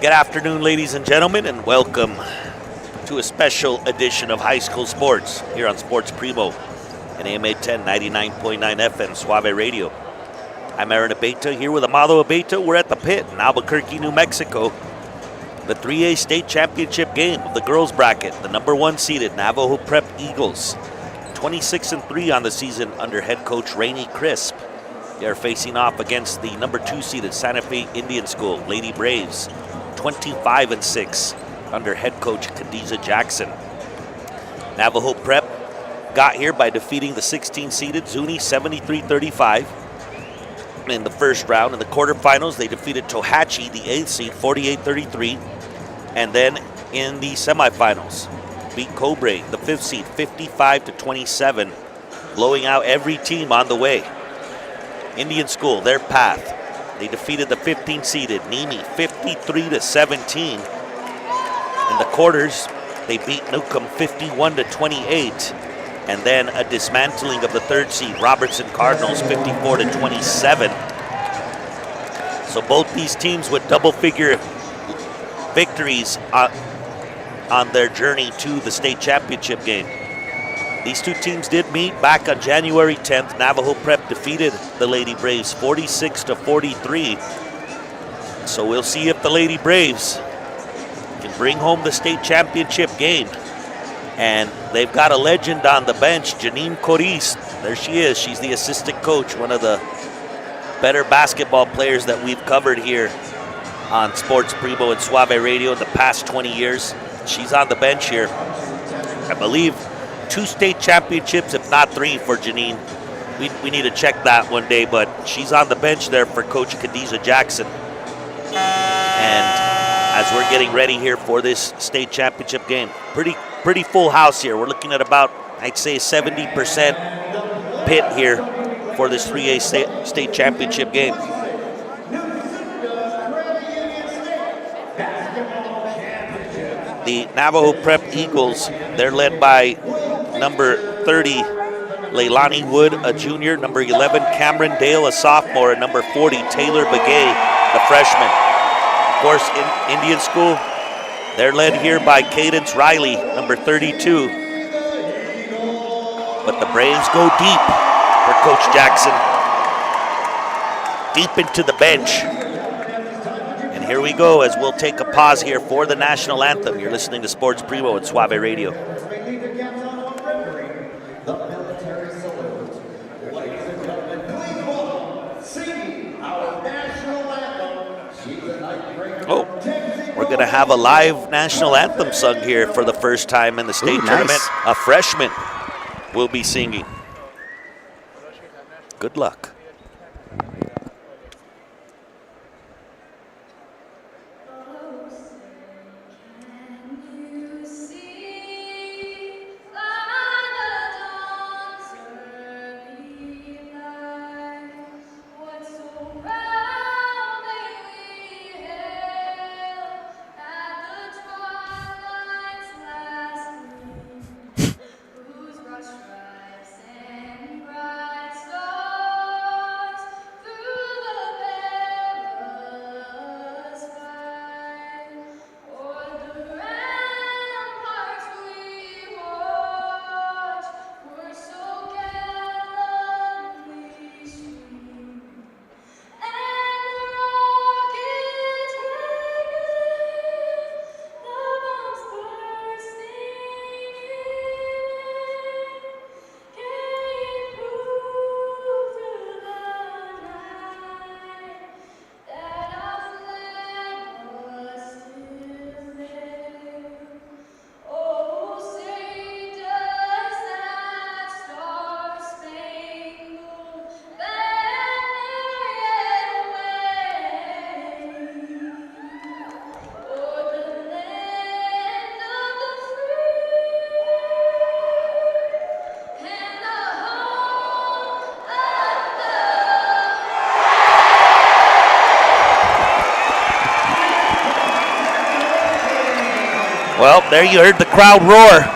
Good afternoon, ladies and gentlemen, and welcome to a special edition of High School Sports here on Sports Primo and AM 810 99.9 FM Suave Radio. I'm Aaron Abeta here with Amado Abeta. We're at the pit in Albuquerque, New Mexico. The 3A state championship game of the girls bracket. The number 1 seeded Navajo Prep Eagles, 26-3 on the season under head coach Rainey Crisp. They are facing off against the number 2 seeded Santa Fe Indian School Lady Braves, 25-6 under head coach Khadijah Jackson. Navajo Prep got here by defeating the 16 seeded Zuni 73-35 in the first round. In the quarterfinals, they defeated Tohatchi, the 8th seed, 48-33, and then in the semifinals, beat Cobre, the 5th seed, 55-27, blowing out every team on the way. Indian School, their path. They defeated the 15-seeded Nimi 53-17. In the quarters, they beat Newcomb 51-28. And then a dismantling of the 3rd seed Robertson Cardinals 54-27. So both these teams with double-figure victories on their journey to the state championship game. These two teams did meet back on January 10th. Navajo Prep defeated the Lady Braves 46-43. So we'll see if the Lady Braves can bring home the state championship game. And they've got a legend on the bench, Janine Coriz. There she is. She's the assistant coach, one of the better basketball players that we've covered here on Sports Primo and Suave Radio in the past 20 years. She's on the bench here. I believe 2 state championships, if not 3, for Janine. We need to check that one day, but she's on the bench there for Coach Khadijah Jackson. And as we're getting ready here for this state championship game, pretty full house here. We're looking at about, I'd say, 70% pit here for this 3A state championship game. The Navajo Prep Eagles, they're led by number 30, Leilani Wood, a junior, number 11, Cameron Dale, a sophomore, and number 40, Taylor Begay, a freshman. Of course, in Indian School, they're led here by Cadence Riley, number 32. But the Braves go deep for Coach Jackson, deep into the bench. And here we go as we'll take a pause here for the national anthem. You're listening to Sports Primo and Suave Radio. Oh, we're going to have a live national anthem sung here for the first time in the state tournament. A freshman will be singing. Good luck. Well, there you heard the crowd roar.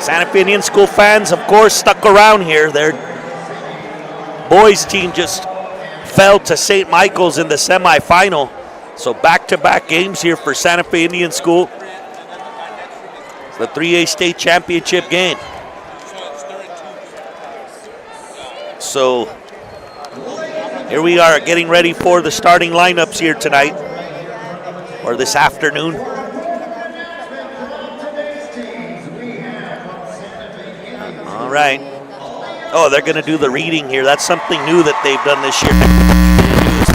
Santa Fe Indian School fans, of course, stuck around here. Their boys team just fell to St. Michael's in the semifinal. So back-to-back games here for Santa Fe Indian School. It's the 3A state championship game. So here we are getting ready for the starting lineups here tonight, or this afternoon. All right. Oh, they're going to do the reading here. That's something new that they've done this year.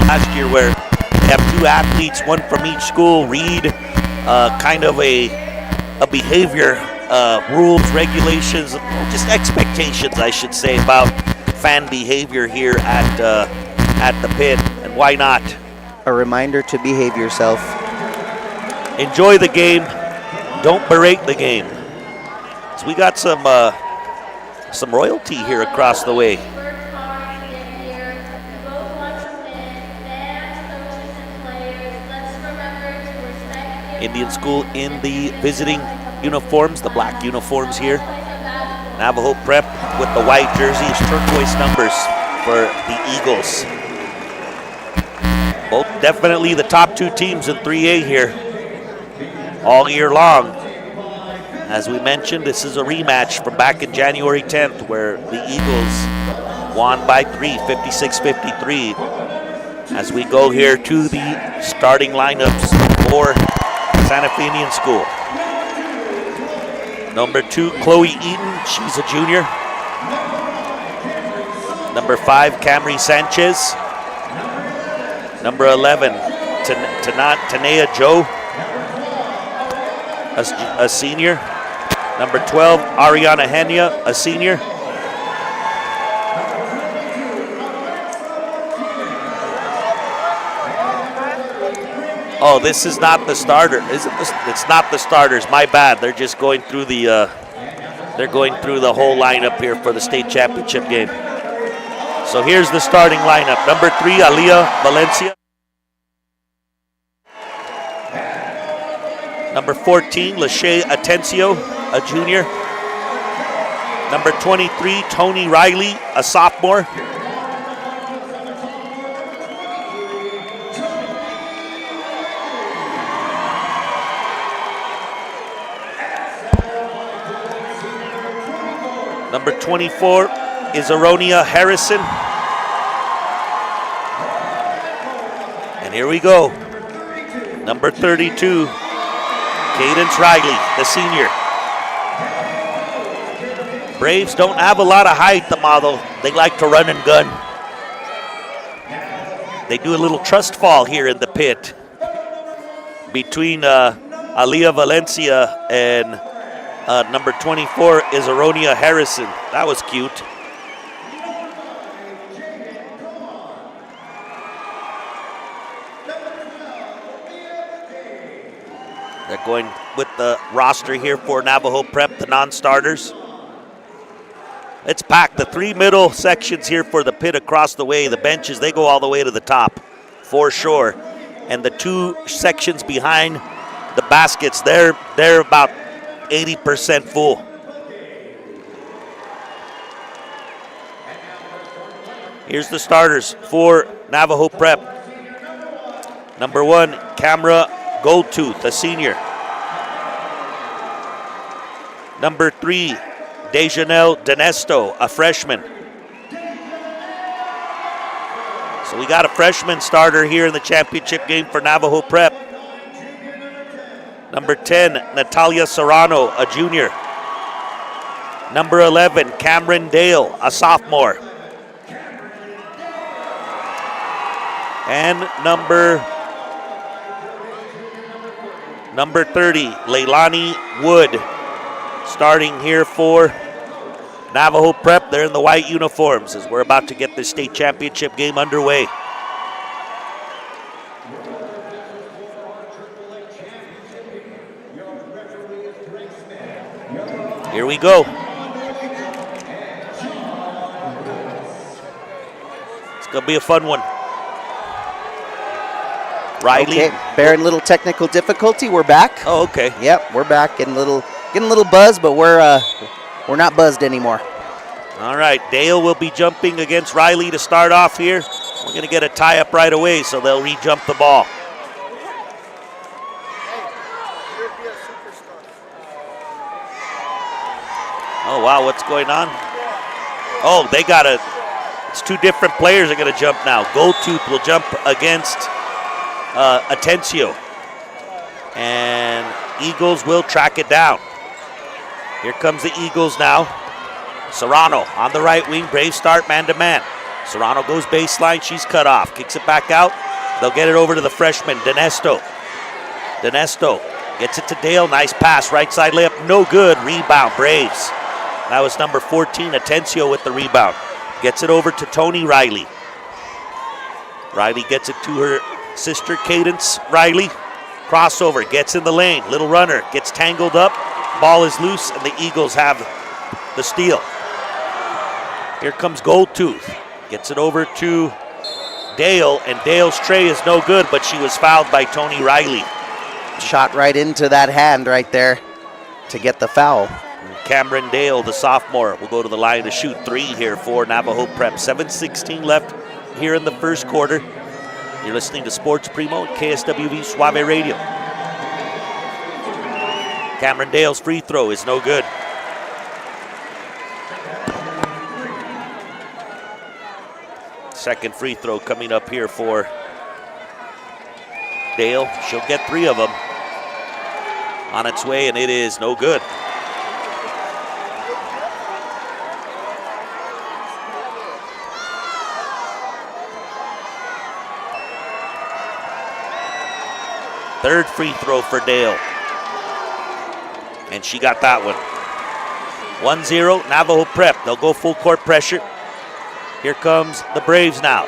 Last year where they have two athletes, one from each school, read kind of a behavior, rules, regulations, just expectations, I should say, about fan behavior here at the pit. And why not? A reminder to behave yourself. Enjoy the game. Don't berate the game. So we got some royalty here across the way. Indian School in the visiting uniforms, the black uniforms here. Navajo Prep with the white jerseys, turquoise numbers for the Eagles. Both definitely the top two teams in 3A here all year long. As we mentioned, this is a rematch from back in January 10th where the Eagles won by 3, 56-53. As we go here to the starting lineups for Santa Fe Indian School. Number 2, Chloe Eaton, she's a junior. Number 5, Camry Sanchez. Number 11, Tanea Joe, a senior. Number 12, Ariana Henya, a senior. Oh, this is not the starter. It's not the starters. My bad. They're just going through the whole lineup here for the state championship game. So here's the starting lineup. Number 3, Aliyah Valencia. Number 14, Lachey Atencio, a junior. Number 23, Tony Riley, a sophomore. Number 24 is Aronia Harrison. And here we go. Number 32, Cadence Riley, the senior. Braves don't have a lot of height, the model. They like to run and gun. They do a little trust fall here in the pit between Aliyah Valencia and number 24 is Aronia Harrison. That was cute. They're going with the roster here for Navajo Prep, the non-starters. It's packed. The 3 middle sections here for the pit across the way. The benches, they go all the way to the top, for sure. And the 2 sections behind the baskets, they're about 80% full. Here's the starters for Navajo Prep. Number 1, Camera Goldtooth, a senior. Number 3, Dejanelle Dinesto, a freshman. So we got a freshman starter here in the championship game for Navajo Prep. Number 10, Natalia Serrano, a junior. Number 11, Cameron Dale, a sophomore. And number 30, Leilani Wood, starting here for Navajo Prep. They're in the white uniforms as we're about to get this state championship game underway. Here we go. It's going to be a fun one. Riley. Okay, bearing a little technical difficulty. We're back. Oh, okay. Yep, we're back. Getting a little buzz, but we're not buzzed anymore. All right, Dale will be jumping against Riley to start off here. We're going to get a tie-up right away, so they'll re-jump the ball. Oh, wow, what's going on? Oh, it's two different players are going to jump now. Goldtooth will jump against Atencio. And Eagles will track it down. Here comes the Eagles now. Serrano on the right wing. Braves start man-to-man. Serrano goes baseline. She's cut off. Kicks it back out. They'll get it over to the freshman, Dinesto. Dinesto gets it to Dale. Nice pass. Right side layup. No good. Rebound. Braves. That was number 14, Atencio with the rebound. Gets it over to Tony Riley. Riley gets it to her sister, Cadence Riley. Crossover. Gets in the lane. Little runner. Gets tangled up. Ball is loose, and the Eagles have the steal. Here comes Goldtooth. Gets it over to Dale, and Dale's tray is no good, but she was fouled by Tony Riley. Shot right into that hand right there to get the foul. Cameron Dale, the sophomore, will go to the line to shoot 3 here for Navajo Prep. 7:16 left here in the first quarter. You're listening to Sports Primo at KSWV Suave Radio. Cameron Dale's free throw is no good. Second free throw coming up here for Dale. She'll get 3 of them on its way, and it is no good. Third free throw for Dale. And she got that one. 1-0, Navajo Prep. They'll go full court pressure. Here comes the Braves now.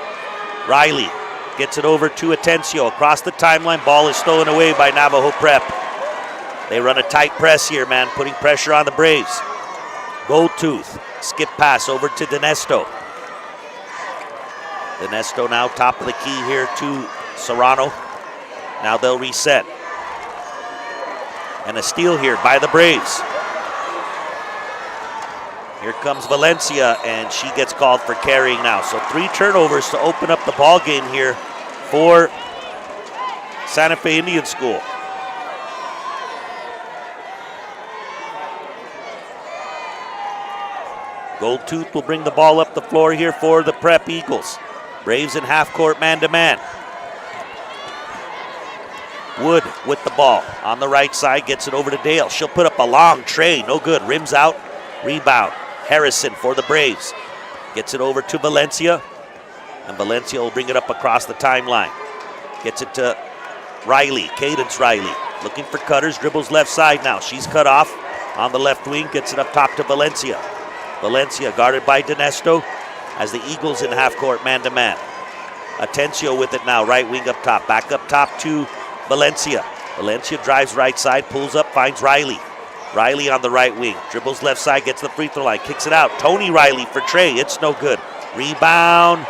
Riley gets it over to Atencio. Across the timeline, ball is stolen away by Navajo Prep. They run a tight press here, man, putting pressure on the Braves. Goldtooth, skip pass over to Dinesto. Dinesto now top of the key here to Serrano. Now they'll reset. And a steal here by the Braves. Here comes Valencia, and she gets called for carrying now. So 3 turnovers to open up the ball game here for Santa Fe Indian School. Goldtooth will bring the ball up the floor here for the Prep Eagles. Braves in half court man-to-man. Wood with the ball on the right side, gets it over to Dale. She'll put up a long tray, no good. Rims out, rebound. Harrison for the Braves. Gets it over to Valencia, and Valencia will bring it up across the timeline. Gets it to Riley, Cadence Riley. Looking for cutters, dribbles left side now. She's cut off on the left wing, gets it up top to Valencia. Valencia guarded by Dinesto as the Eagles in half court man-to-man. Atencio with it now, right wing up top. Back up top to Valencia. Valencia drives right side, pulls up, finds Riley. Riley on the right wing. Dribbles left side, gets the free throw line, kicks it out. Tony Riley for Trey. It's no good. Rebound.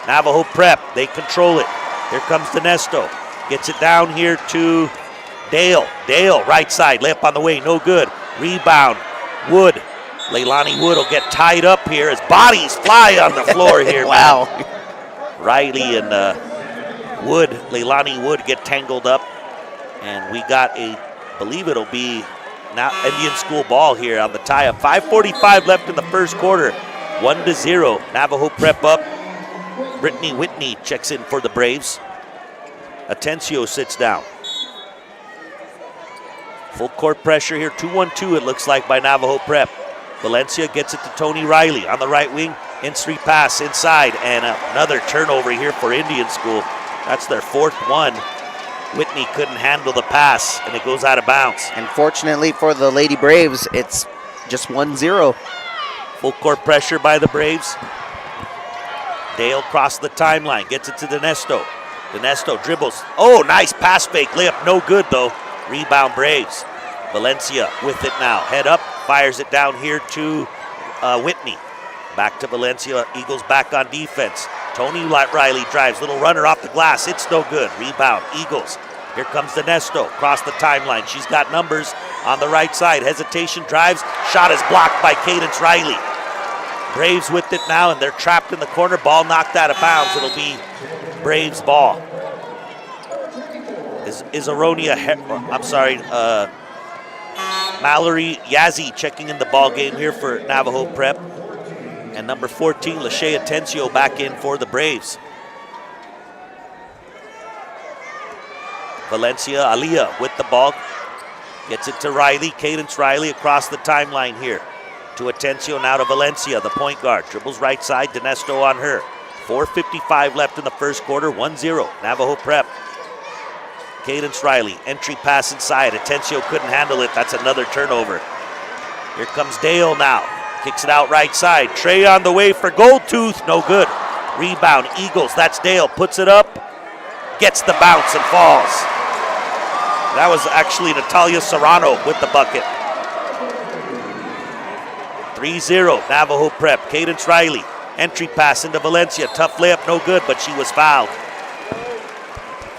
Navajo Prep. They control it. Here comes Dinesto. Gets it down here to Dale. Dale, right side. Layup on the way. No good. Rebound. Wood. Leilani Wood will get tied up here as bodies fly on the floor here. Wow. Riley and Wood, Leilani Wood get tangled up. And we got believe it'll be now Indian School ball here on the tie-up. 5:45 left in the first quarter. 1-0. Navajo Prep up. Brittany Whitney checks in for the Braves. Atencio sits down. Full court pressure here. 2-1-2 it looks like by Navajo Prep. Valencia gets it to Tony Riley on the right wing. In-street pass inside, and another turnover here for Indian School. That's their 4th one. Whitney couldn't handle the pass, and it goes out of bounds. And fortunately for the Lady Braves, it's just 1-0. Full court pressure by the Braves. Dale crossed the timeline, gets it to Dinesto. Dinesto dribbles. Oh, nice pass fake. Layup no good, though. Rebound Braves. Valencia with it now. Head up, fires it down here to Whitney. Back to Valencia. Eagles back on defense. Tony Riley drives. Little runner off the glass. It's no good. Rebound. Eagles. Here comes Dinesto. Across the timeline. She's got numbers on the right side. Hesitation. Drives. Shot is blocked by Cadence Riley. Braves with it now, and they're trapped in the corner. Ball knocked out of bounds. It'll be Braves ball. Is Aronia, Mallory Yazzie checking in the ball game here for Navajo Prep. And number 14, Lachey Atencio, back in for the Braves. Valencia Aliyah with the ball. Gets it to Riley. Cadence Riley across the timeline here. To Atencio, now to Valencia, the point guard. Dribbles right side, Dinesto on her. 4:55 left in the first quarter, 1-0, Navajo Prep. Cadence Riley, entry pass inside. Atencio couldn't handle it. That's another turnover. Here comes Dale now. Kicks it out right side. Trey on the way for Goldtooth. No good. Rebound, Eagles. That's Dale. Puts it up. Gets the bounce and falls. That was actually Natalia Serrano with the bucket. 3-0, Navajo Prep. Cadence Riley. Entry pass into Valencia. Tough layup, no good, but she was fouled.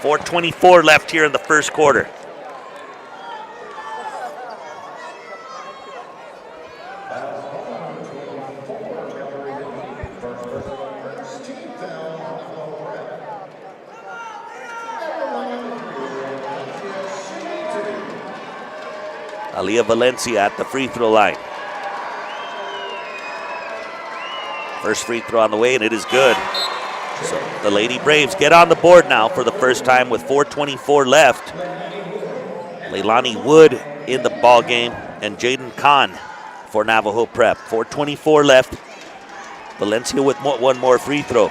4:24 left here in the first quarter. Aliyah Valencia at the free throw line. First free throw on the way, and it is good. So the Lady Braves get on the board now for the first time with 4:24 left. Leilani Wood in the ball game and Jaden Khan for Navajo Prep. 4:24 left. Valencia with one more free throw.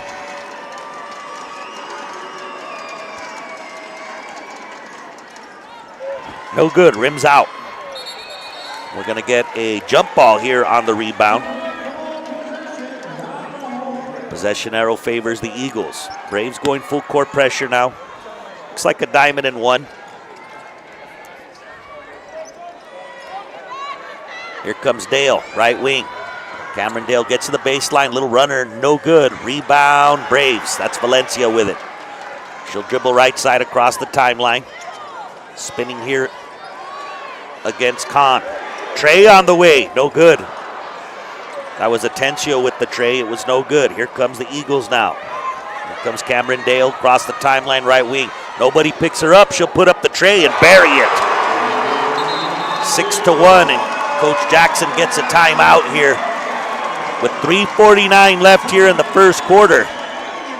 No good, rims out. We're gonna get a jump ball here on the rebound. Possession arrow favors the Eagles. Braves going full court pressure now. Looks like a diamond and one. Here comes Dale, right wing. Cameron Dale gets to the baseline, little runner, no good. Rebound, Braves. That's Valencia with it. She'll dribble right side across the timeline. Spinning here against Khan. Trey on the way, no good. That was Atencio with the tray, it was no good. Here comes the Eagles now. Here comes Cameron Dale across the timeline, right wing. Nobody picks her up, she'll put up the tray and bury it. 6-1, and Coach Jackson gets a timeout here with 3:49 left here in the first quarter.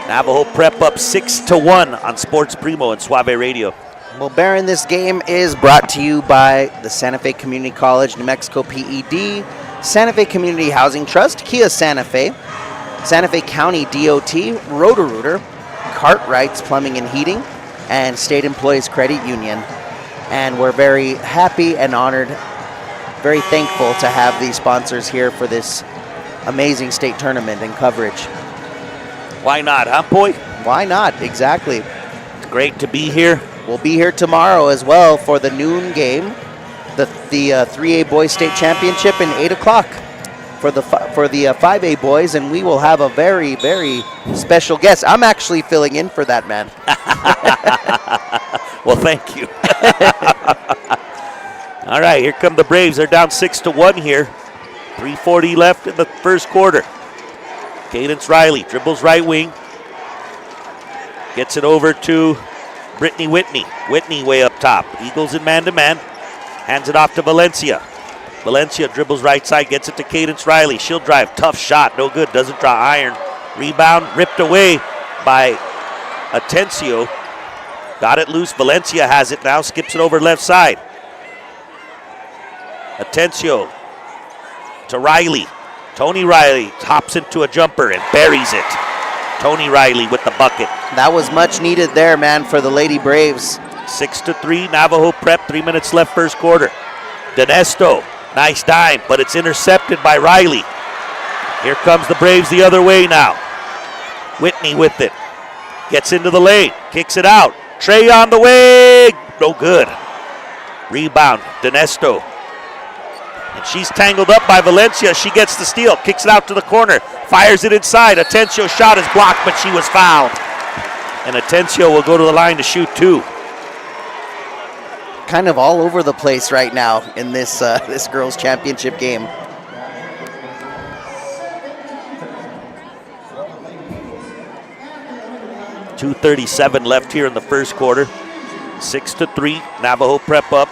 Navajo Prep up 6-1 on Sports Primo and Suave Radio. Well, Baron, this game is brought to you by the Santa Fe Community College, New Mexico PED, Santa Fe Community Housing Trust, Kia Santa Fe, Santa Fe County DOT, Roto-Rooter, Cartwright's Plumbing and Heating, and State Employees Credit Union. And we're very happy and honored, very thankful to have these sponsors here for this amazing state tournament and coverage. Why not, huh, boy? Why not? Exactly. It's great to be here. We'll be here tomorrow as well for the noon game, the 3A Boys State Championship, and 8 o'clock for the 5A Boys, and we will have a very, very special guest. I'm actually filling in for that, man. Well, thank you. All right, here come the Braves. They're down 6-1 here. 3:40 left in the first quarter. Cadence Riley dribbles right wing. Gets it over to Brittany Whitney. Whitney way up top. Eagles in man-to-man. Hands it off to Valencia. Valencia dribbles right side, gets it to Cadence Riley. She'll drive, tough shot, no good, doesn't draw iron. Rebound ripped away by Atencio. Got it loose, Valencia has it now, skips it over left side. Atencio to Riley. Tony Riley hops into a jumper and buries it. Tony Riley with the bucket. That was much needed there, man, for the Lady Braves. 6-3, Navajo Prep, 3 minutes left first quarter. Dinesto, nice dime, but it's intercepted by Riley. Here comes the Braves the other way now. Whitney with it. Gets into the lane, kicks it out. Trey on the way, no good. Rebound, Dinesto. And she's tangled up by Valencia. She gets the steal, kicks it out to the corner, fires it inside. Atencio shot is blocked, but she was fouled. And Atencio will go to the line to shoot two. Kind of all over the place right now in this this girls' championship game. .237 left here in the first quarter. 6-3, Navajo Prep up.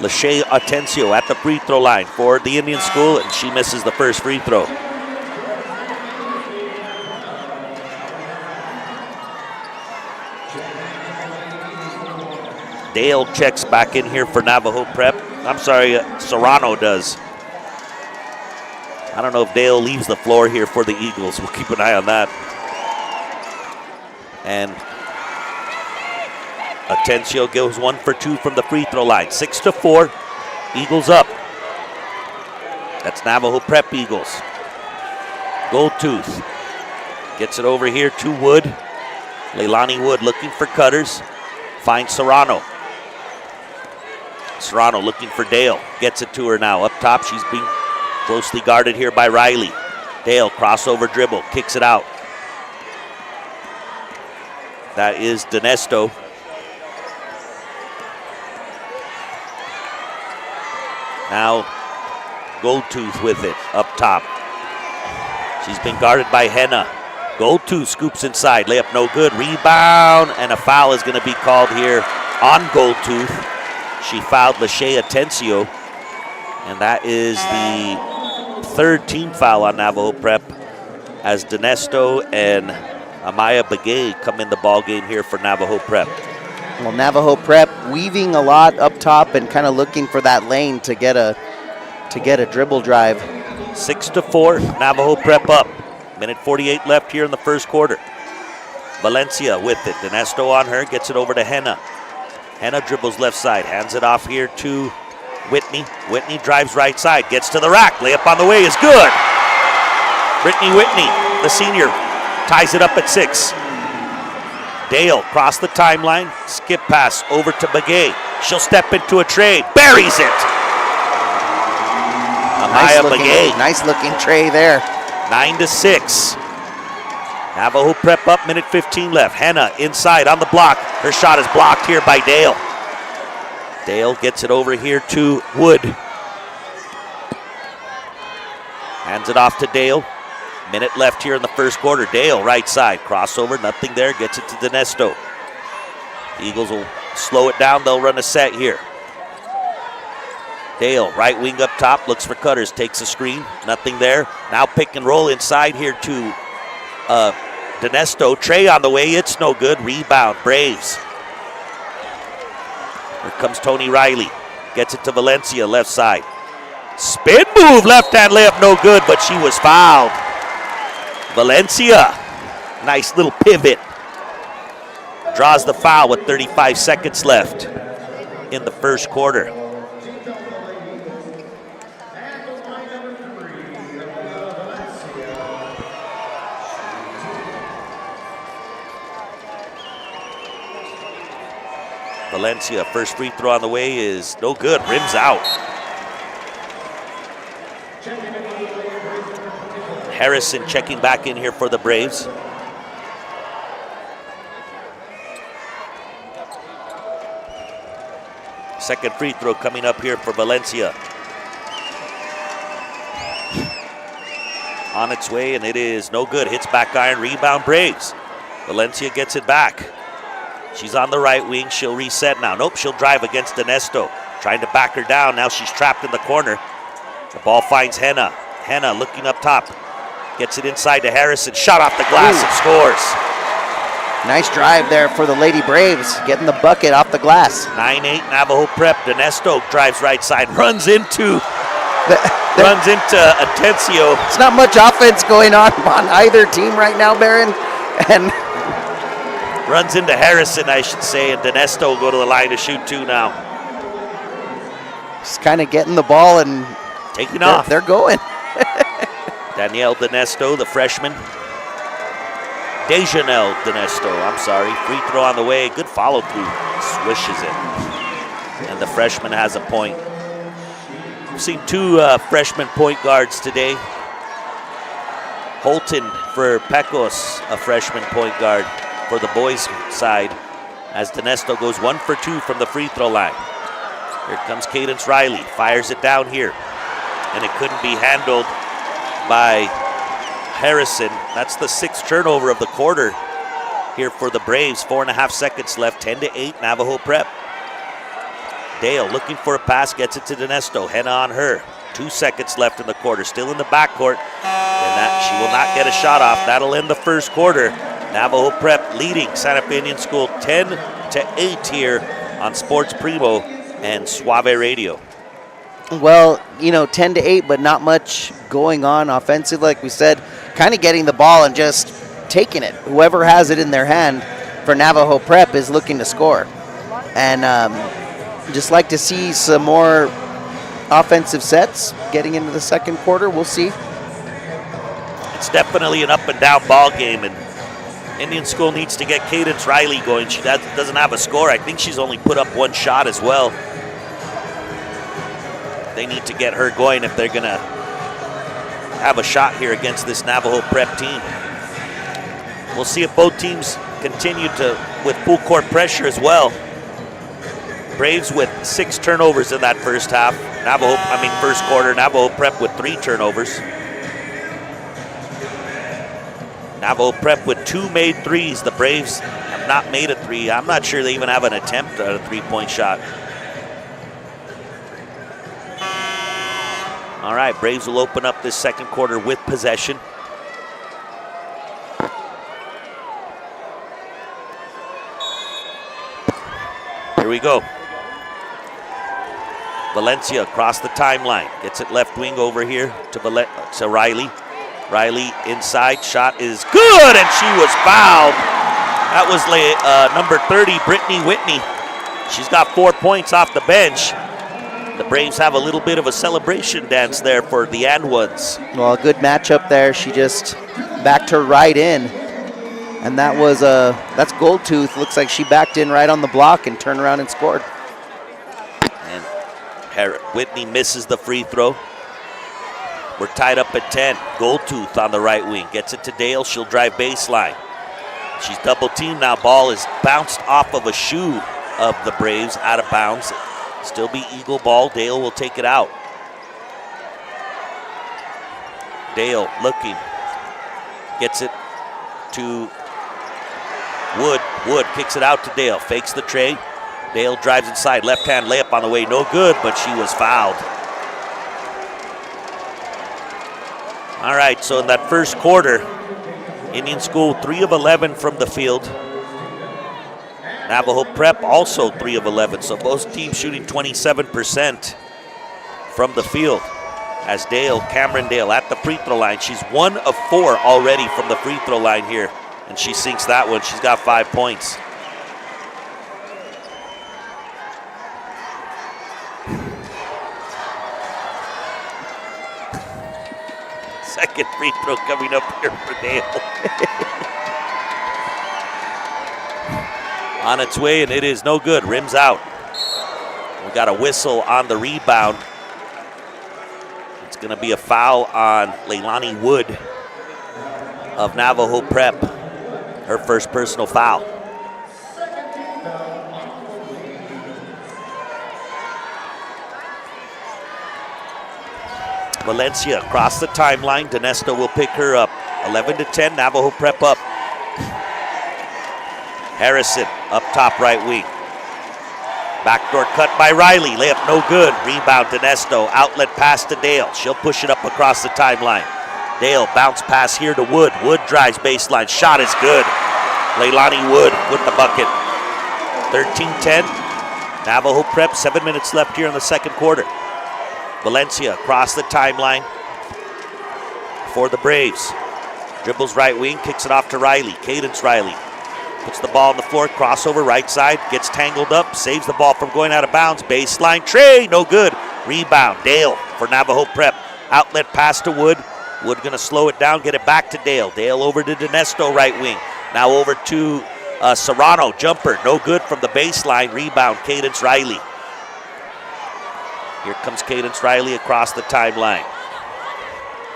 Lachey Atencio at the free throw line for the Indian School, and she misses the first free throw. Dale checks back in here for Navajo Prep. I'm sorry, Serrano does. I don't know if Dale leaves the floor here for the Eagles. We'll keep an eye on that. And Atencio goes 1 for 2 from the free throw line. 6-4, Eagles up. That's Navajo Prep Eagles. Goldtooth gets it over here to Wood. Leilani Wood looking for cutters. Finds Serrano. Serrano looking for Dale. Gets it to her now. Up top, she's being closely guarded here by Riley. Dale, crossover dribble, kicks it out. That is Dinesto. Now, Goldtooth with it, up top. She's been guarded by Henna. Goldtooth scoops inside, layup no good, rebound, and a foul is going to be called here on Goldtooth. She fouled Lachey Atencio, and that is the third team foul on Navajo Prep as Dinesto and Amaya Begay come in the ball game here for Navajo Prep. Well, Navajo Prep weaving a lot up top and kind of looking for that lane to get a dribble drive. 6-4, Navajo Prep up. Minute 48 left here in the first quarter. Valencia with it. Dinesto on her, gets it over to Henna. Henna dribbles left side, hands it off here to Whitney. Whitney drives right side, gets to the rack. Layup on the way is good. Brittany Whitney, the senior, ties it up at 6. Dale cross the timeline, skip pass over to Begay. She'll step into a trade, buries it. Amaya Begay. Nice looking tray there. 9-6. Navajo Prep up, minute 15 left. Henna inside on the block. Her shot is blocked here by Dale. Dale gets it over here to Wood. Hands it off to Dale. Minute left here in the first quarter. Dale right side, crossover, nothing there. Gets it to Dinesto. The Eagles will slow it down. They'll run a set here. Dale, right wing up top, looks for cutters, takes a screen, nothing there. Now pick and roll inside here to Dinesto. Trey on the way, it's no good. Rebound, Braves. Here comes Tony Riley. Gets it to Valencia, left side. Spin move, left hand layup, no good, but she was fouled. Valencia, nice little pivot. Draws the foul with 35 seconds left in the first quarter. Valencia, first free throw on the way is no good, rims out. Harrison checking back in here for the Braves. Second free throw coming up here for Valencia. On its way, and it is no good. Hits back iron, rebound Braves. Valencia gets it back. She's on the right wing. She'll reset now. Nope, she'll drive against Dinesto. Trying to back her down. Now she's trapped in the corner. The ball finds Henna. Henna looking up top. Gets it inside to Harrison. Shot off the glass and scores. Nice drive there for the Lady Braves. Getting the bucket off the glass. 9-8 Navajo Prep. Dinesto drives right side. Runs into Atencio. It's not much offense going on either team right now, Baron. And runs into Harrison, I should say, and Dinesto will go to the line to shoot 2 now. Just kind of getting the ball and taking off. They're going. Danielle Dinesto, the freshman. Dejanelle Dinesto, I'm sorry. Free throw on the way. Good follow through. Swishes it. And the freshman has a point. We've seen 2 freshman point guards today. Holton for Pecos, a freshman point guard for the boys' side, as Dinesto goes 1 for 2 from the free throw line. Here comes Cadence Riley, fires it down here, and it couldn't be handled by Harrison. That's the 6th turnover of the quarter here for the Braves. 4.5 seconds left, 10-8 Navajo Prep. Dale looking for a pass, gets it to Dinesto. Henna on her. 2 seconds left in the quarter. Still in the backcourt. And that she will not get a shot off. That'll end the first quarter. Navajo Prep leading Santa Fe Indian School 10-8 here on Sports Primo and Suave Radio. Well, 10-8, but not much going on offensively. Like we said, kind of getting the ball and just taking it. Whoever has it in their hand for Navajo Prep is looking to score. And just like to see some more offensive sets getting into the second quarter. We'll see. It's definitely an up and down ball game, and Indian School needs to get Cadence Riley going. She doesn't have a score. I think she's only put up 1 shot as well. They need to get her going if they're going to have a shot here against this Navajo Prep team. We'll see if both teams continue with full court pressure as well. Braves with 6 turnovers in that first half. First quarter. Navajo Prep with 3 turnovers. Navajo Prep with 2 made threes. The Braves have not made a 3. I'm not sure they even have an attempt at a 3-point shot. All right, Braves will open up this second quarter with possession. Here we go. Valencia across the timeline. Gets it left wing over here to Riley. Riley inside. Shot is good, and she was fouled. That was number 30, Brittany Whitney. She's got 4 points off the bench. The Braves have a little bit of a celebration dance there for the and ones. Well, a good matchup there. She just backed her right in. And that's Gold Tooth. Looks like she backed in right on the block and turned around and scored. And Whitney misses the free throw. We're tied up at 10. Gold Tooth on the right wing. Gets it to Dale. She'll drive baseline. She's double teamed now. Ball is bounced off of a shoe of the Braves, out of bounds. Still be Eagle ball. Dale will take it out. Dale looking. Gets it to Wood. Wood kicks it out to Dale. Fakes the tray. Dale drives inside. Left hand layup on the way. No good, but she was fouled. All right, so in that first quarter, Indian School 3 of 11 from the field. Navajo Prep also 3 of 11, so both teams shooting 27% from the field. As Cameron Dale at the free throw line. She's 1 of 4 already from the free throw line here, and she sinks that one. She's got 5 points. Second free throw coming up here for Dale. On its way, and it is no good. Rims out. We got a whistle on the rebound. It's going to be a foul on Leilani Wood of Navajo Prep. Her first personal foul. Valencia across the timeline. Dinesto will pick her up. 11-10, Navajo Prep up. Harrison up top right wing. Backdoor cut by Riley. Layup no good. Rebound Dinesto. Outlet pass to Dale. She'll push it up across the timeline. Dale bounce pass here to Wood. Wood drives baseline. Shot is good. Leilani Wood with the bucket. 13-10. Navajo Prep. 7 minutes left here in the second quarter. Valencia across the timeline for the Braves. Dribbles right wing, kicks it off to Riley. Cadence Riley puts the ball on the floor, crossover right side, gets tangled up, saves the ball from going out of bounds. Baseline tray, no good. Rebound, Dale for Navajo Prep. Outlet pass to Wood. Wood gonna slow it down, get it back to Dale. Dale over to Dinesto right wing. Now over to Serrano, jumper, no good from the baseline. Rebound, Cadence Riley. Here comes Cadence Riley across the timeline.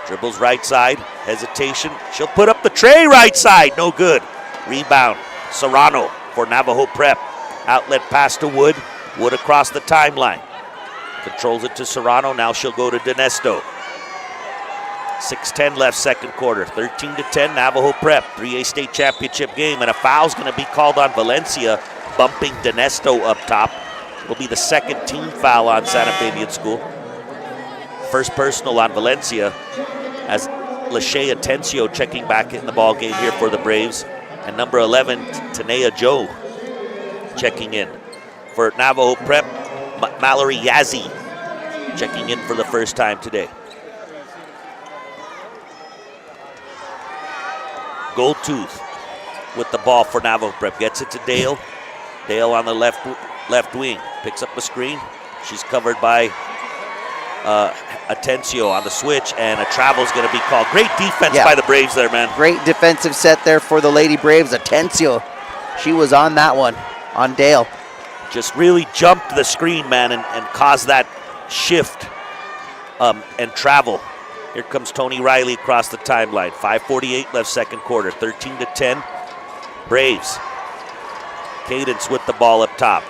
Dribbles right side, hesitation. She'll put up the tray right side, no good. Rebound, Serrano for Navajo Prep. Outlet pass to Wood. Wood across the timeline. Controls it to Serrano, now she'll go to Dinesto. 6:10 left second quarter, 13-10 Navajo Prep. 3A state championship game, and a foul's gonna be called on Valencia, bumping Dinesto up top. will be the second team foul on Santa Fe Indian School. First personal on Valencia as Lachey Atencio checking back in the ball game here for the Braves. And number 11, Tanea Joe, checking in. For Navajo Prep, Mallory Yazzie checking in for the first time today. Goldtooth with the ball for Navajo Prep. Gets it to Dale. Dale on the left wing. Picks up the screen. She's covered by Atencio on the switch, and a travel's going to be called. Great defense by the Braves there, man. Great defensive set there for the Lady Braves. Atencio, she was on that one, on Dale. Just really jumped the screen, man, and caused that shift and travel. Here comes Tony Riley across the timeline. 5:48 left second quarter, 13-10. Braves. Cadence with the ball up top.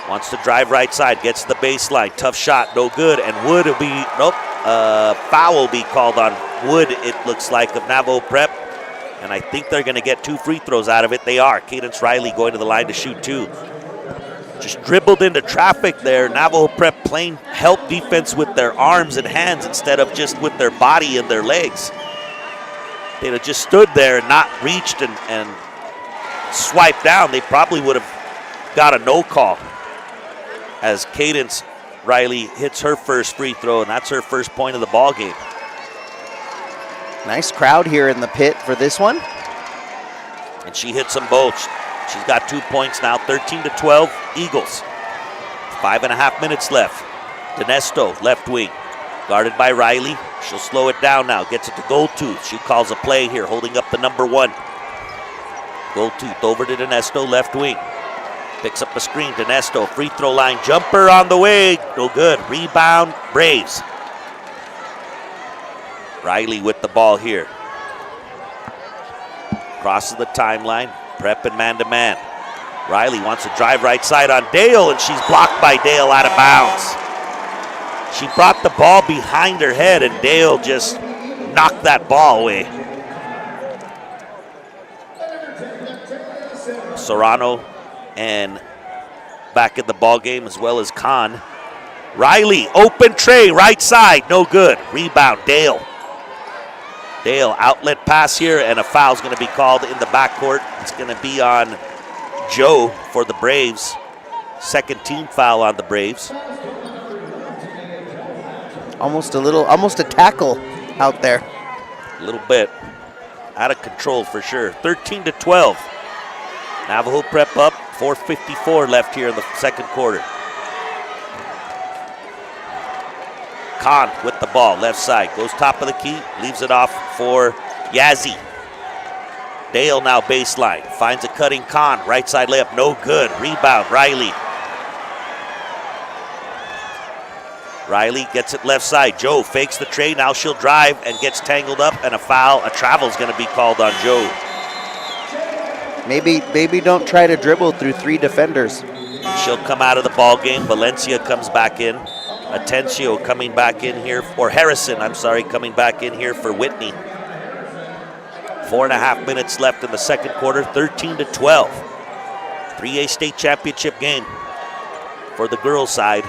Wants to drive right side, gets the baseline. Tough shot, no good. And Wood will be, foul will be called on Wood, it looks like, of Navajo Prep. And I think they're going to get 2 free throws out of it. They are. Cadence Riley going to the line to shoot 2. Just dribbled into traffic there. Navajo Prep playing help defense with their arms and hands instead of just with their body and their legs. They'd have just stood there and not reached and swiped down. They probably would have got a no call. As Cadence Riley hits her first free throw, and that's her first point of the ball game. Nice crowd here in the pit for this one. And she hits them both. She's got 2 points now, 13-12, Eagles. 5.5 minutes left. Dinesto, left wing, guarded by Riley. She'll slow it down now, gets it to Goldtooth. She calls a play here, holding up the number 1. Goldtooth over to Dinesto, left wing. Picks up a screen, Dinesto, free throw line jumper on the way, no good. Rebound, Braves. Riley with the ball here. Crosses the timeline, Prep and man-to-man. Riley wants to drive right side on Dale, and she's blocked by Dale out of bounds. She brought the ball behind her head, and Dale just knocked that ball away. Serrano and back in the ball game, as well as Khan. Riley, open tray, right side, no good. Rebound, Dale. Dale, outlet pass here, and a foul's going to be called in the backcourt. It's going to be on Joe for the Braves. Second team foul on the Braves. Almost a tackle out there. A little bit. Out of control for sure. 13-12. Navajo Prep up, 4:54 left here in the second quarter. Khan with the ball, left side, goes top of the key, leaves it off for Yazzie. Dale now baseline, finds a cutting Khan, right side layup, no good. Rebound, Riley. Riley gets it left side. Joe fakes the tray, now she'll drive and gets tangled up, and a foul, a travel's gonna be called on Joe. Maybe don't try to dribble through 3 defenders. She'll come out of the ball game. Valencia comes back in. Atencio coming back in here, or Harrison, I'm sorry, coming back in here for Whitney. 4.5 minutes left in the second quarter, 13-12. 3A state championship game for the girls' side.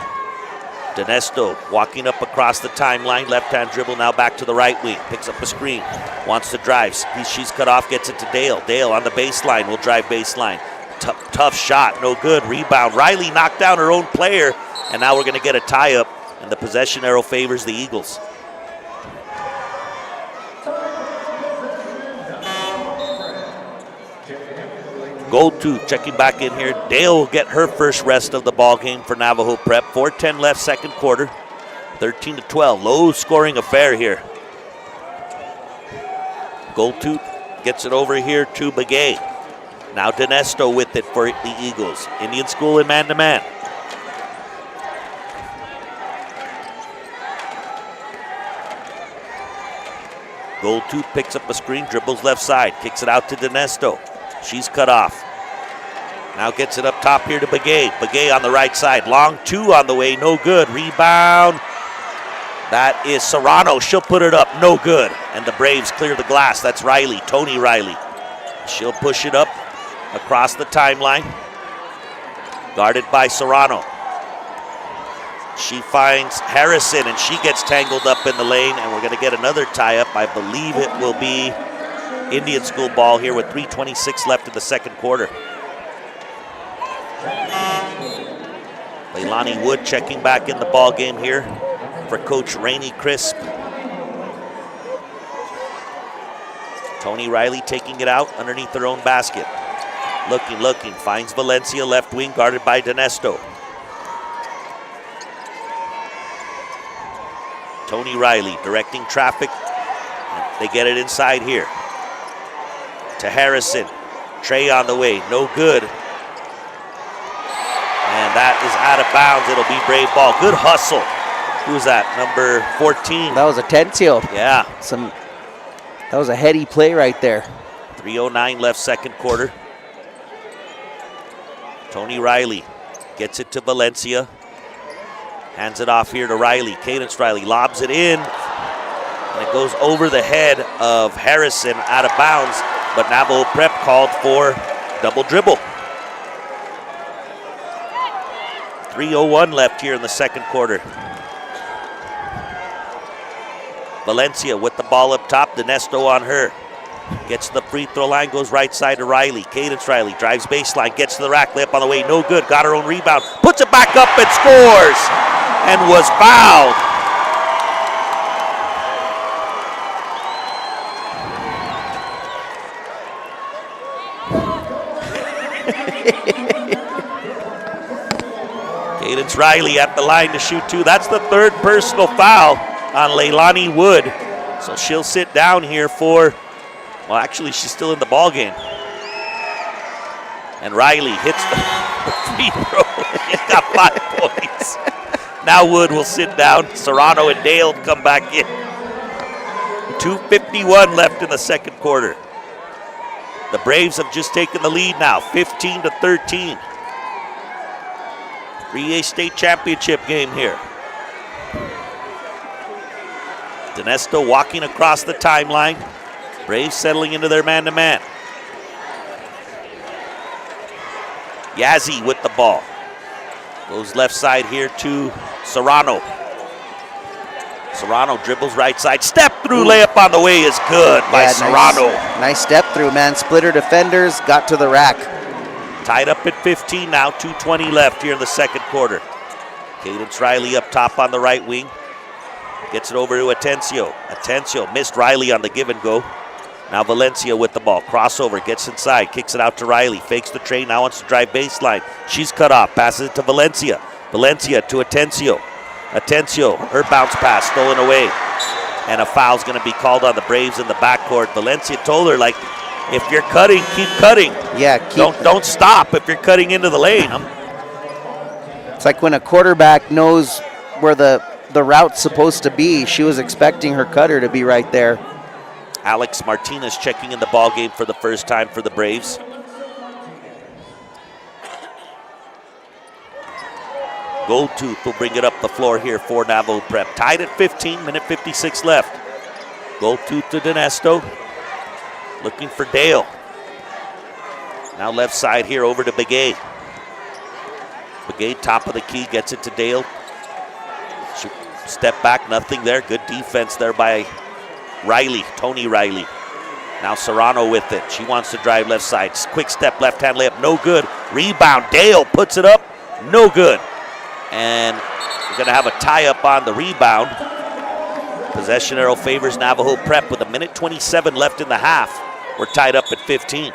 Dinesto walking up across the timeline, left-hand dribble, now back to the right wing, picks up a screen, wants to drive, she's cut off, gets it to Dale. Dale on the baseline, will drive baseline. Tough shot, no good. Rebound, Riley knocked down her own player, and now we're going to get a tie-up, and the possession arrow favors the Eagles. Goldtooth checking back in here. Dale will get her first rest of the ball game for Navajo Prep. 4:10 left second quarter. 13-12. Low scoring affair here. Goldtooth gets it over here to Begay. Now Dinesto with it for the Eagles. Indian School in man-to-man. Goldtooth picks up a screen, dribbles left side, kicks it out to Dinesto. She's cut off. Now gets it up top here to Begay. Begay on the right side. Long 2 on the way. No good. Rebound. That is Serrano. She'll put it up. No good. And the Braves clear the glass. That's Riley. Tony Riley. She'll push it up across the timeline. Guarded by Serrano. She finds Harrison, and she gets tangled up in the lane, and we're going to get another tie-up. I believe it will be Indian School ball here with 3:26 left in the second quarter. Leilani Wood checking back in the ball game here for Coach Rainey Crisp. Tony Riley taking it out underneath their own basket. Looking, finds Valencia left wing, guarded by Dinesto. Tony Riley directing traffic. They get it inside here. To Harrison. Trey on the way, no good. And that is out of bounds. It'll be Brave ball. Good hustle. Who's that? Number 14. That was Atencio. Yeah. That was a heady play right there. 3:09 left second quarter. Tony Riley gets it to Valencia. Hands it off here to Riley. Cadence Riley lobs it in. And it goes over the head of Harrison, out of bounds. But Navajo Prep called for double dribble. 3:01 left here in the second quarter. Valencia with the ball up top. Dinesto on her. Gets to the free throw line, goes right side to Riley. Cadence Riley drives baseline, gets to the rack, layup on the way, no good. Got her own rebound, puts it back up and scores, and was fouled. Cadence Riley at the line to shoot two. That's the third personal foul on Leilani Wood. So she'll sit down here for, well, actually, she's still in the ball game. And Riley hits the free throw. He's got 5 points. Now Wood will sit down. Serrano and Dale come back in. 2:51 left in the second quarter. The Braves have just taken the lead now, 15-13. 3A state championship game here. Dinesto walking across the timeline. Braves settling into their man-to-man. Yazzie with the ball. Goes left side here to Serrano. Serrano dribbles right side. Step through layup on the way is good by Serrano. Nice step through, man. Splitter defenders, got to the rack. Tied up at 15 now, 2:20 left here in the second quarter. Cadence Riley up top on the right wing. Gets it over to Atencio. Atencio missed Riley on the give and go. Now Valencia with the ball. Crossover, gets inside, kicks it out to Riley. Fakes the tray, now wants to drive baseline. She's cut off, passes it to Valencia. Valencia to Atencio. Atencio, her bounce pass stolen away. And a foul's going to be called on the Braves in the backcourt. Valencia told her, like, if you're cutting, keep cutting. Yeah, don't stop if you're cutting into the lane. It's like when a quarterback knows where the route's supposed to be. She was expecting her cutter to be right there. Alex Martinez checking in the ball game for the first time for the Braves. Goldtooth will bring it up the floor here for Navajo Prep. Tied at 15, minute 56 left. Goldtooth to Dinesto. Looking for Dale. Now left side here over to Begay. Begay top of the key, gets it to Dale. Step back, nothing there. Good defense there by Riley, Tony Riley. Now Serrano with it. She wants to drive left side. Quick step, left-hand layup, no good. Rebound, Dale puts it up, no good. And we're going to have a tie-up on the rebound. Possession arrow favors Navajo Prep with a minute 27 left in the half. We're tied up at 15.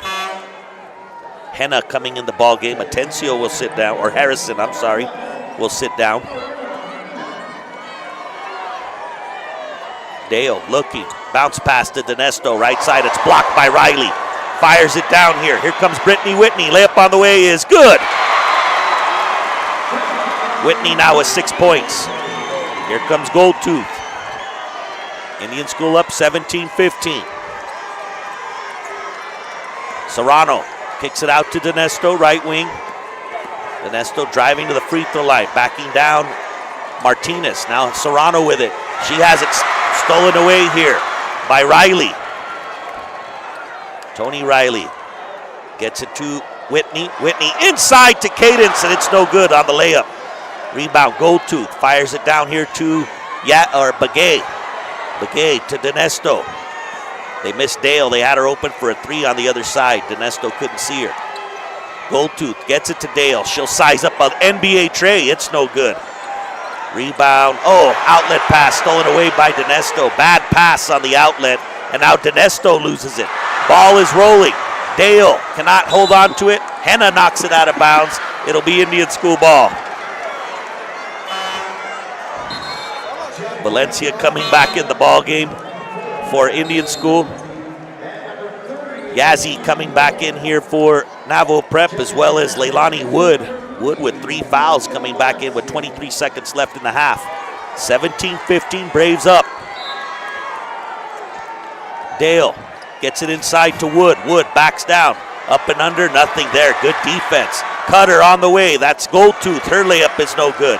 Henna coming in the ball game. Atencio will sit down, or Harrison, I'm sorry, will sit down. Dale looking, bounce pass to Dinesto, right side, it's blocked by Riley. Fires it down here. Here comes Brittany Whitney. Layup on the way is good. Whitney now with 6 points. Here comes Goldtooth. Indian School up 17-15. Serrano kicks it out to Dinesto, right wing. Dinesto driving to the free throw line, backing down Martinez. Now Serrano with it. She has it stolen away here by Riley. Tony Riley gets it to Whitney inside to Cadence, and it's no good on the layup. Rebound, Goldtooth fires it down here to Begay. Begay to Dinesto. They missed Dale. They had her open for a three on the other side. Dinesto couldn't see her. Goldtooth gets it to Dale. She'll size up an NBA tray. It's no good. Rebound. Oh, outlet pass stolen away by Dinesto. Bad pass on the outlet, and now Dinesto loses it. Ball is rolling. Dale cannot hold on to it. Henna knocks it out of bounds. It'll be Indian School ball. Valencia coming back in the ball game for Indian School. Yazzie coming back in here for Navajo Prep, as well as Leilani Wood. Wood with 3 fouls coming back in with 23 seconds left in the half. 17-15, Braves up. Dale gets it inside to Wood. Wood backs down. Up and under, nothing there. Good defense. Cutter on the way. That's Goldtooth. Her layup is no good.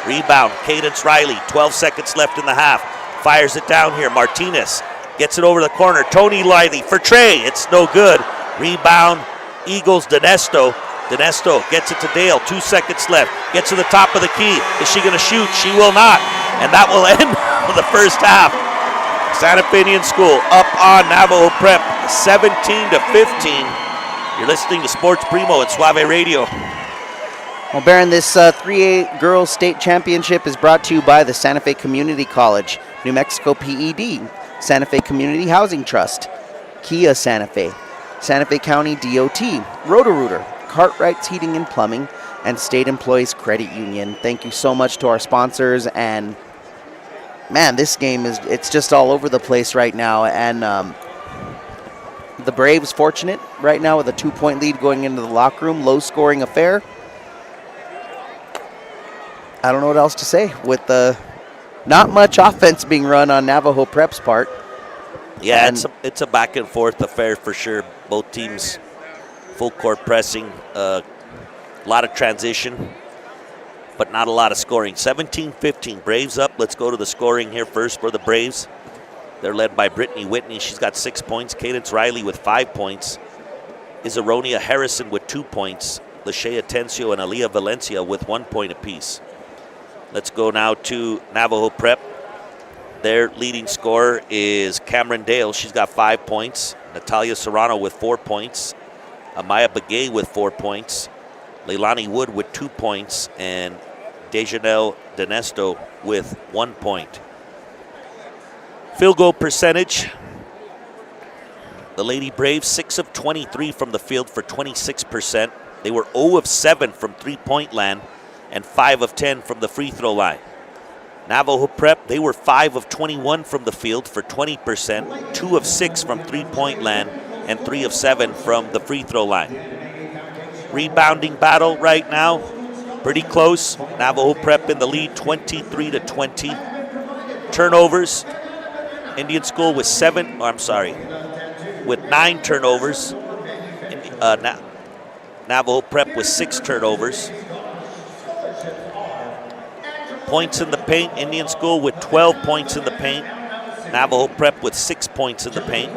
Rebound, Cadence Riley. 12 seconds left in the half. Fires it down here. Martinez gets it over the corner. Tony Riley for Trey. It's no good. Rebound, Eagles, Dinesto. Dinesto gets it to Dale. 2 seconds left. Gets to the top of the key. Is she going to shoot? She will not. And that will end the first half. Santa Fe Indian School up on Navajo Prep, 17-15. You're listening to Sports Primo at Suave Radio. Well, Baron, this 3A Girls State Championship is brought to you by the Santa Fe Community College, New Mexico PED, Santa Fe Community Housing Trust, Kia Santa Fe, Santa Fe County DOT, Roto-Rooter, Cartwright's Heating and Plumbing, and State Employees Credit Union. Thank you so much to our sponsors. And man, this game it's just all over the place right now. And the Braves fortunate right now with a 2-point lead going into the locker room. Low-scoring affair. I don't know what else to say with not much offense being run on Navajo Prep's part. Yeah, it's a back and forth affair for sure. Both teams full court pressing, a lot of transition, but not a lot of scoring. 17-15, Braves up. Let's go to the scoring here first for the Braves. They're led by Brittany Whitney. She's got 6 points. Cadence Riley with 5 points. Isaronia Harrison with 2 points. Lashea Atencio and Aaliyah Valencia with 1 point apiece. Let's go now to Navajo Prep. Their leading scorer is Cameron Dale. She's got 5 points. Natalia Serrano with 4 points. Amaya Begay with 4 points. Leilani Wood with 2 points. And Dejanelle Dinesto with 1 point. Field goal percentage. The Lady Braves, 6 of 23 from the field for 26%. They were 0 of 7 from three-point land and 5 of 10 from the free throw line. Navajo Prep, they were 5 of 21 from the field for 20%, 2 of 6 from three-point land, and 3 of 7 from the free throw line. Rebounding battle right now, pretty close. Navajo Prep in the lead, 23-20. Turnovers, Indian School with 9 turnovers. Navajo Prep with 6 turnovers. Points in the paint, Indian School with 12 points in the paint. Navajo Prep with 6 points in the paint.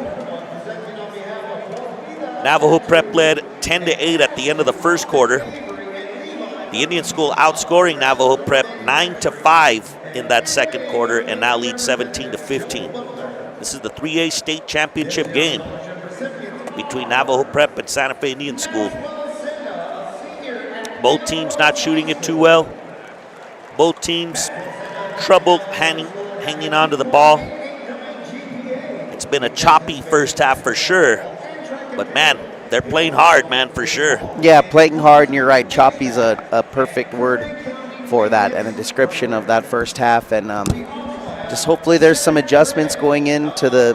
Navajo Prep led 10-8 at the end of the first quarter. The Indian School outscoring Navajo Prep 9-5 in that second quarter and now leads 17-15. This is the 3A state championship game between Navajo Prep and Santa Fe Indian School. Both teams not shooting it too well. Both teams trouble hanging on to the ball. It's been a choppy first half for sure. But man, they're playing hard, man, for sure. Yeah, playing hard, and you're right. Choppy's a perfect word for that and a description of that first half. And just hopefully there's some adjustments going into the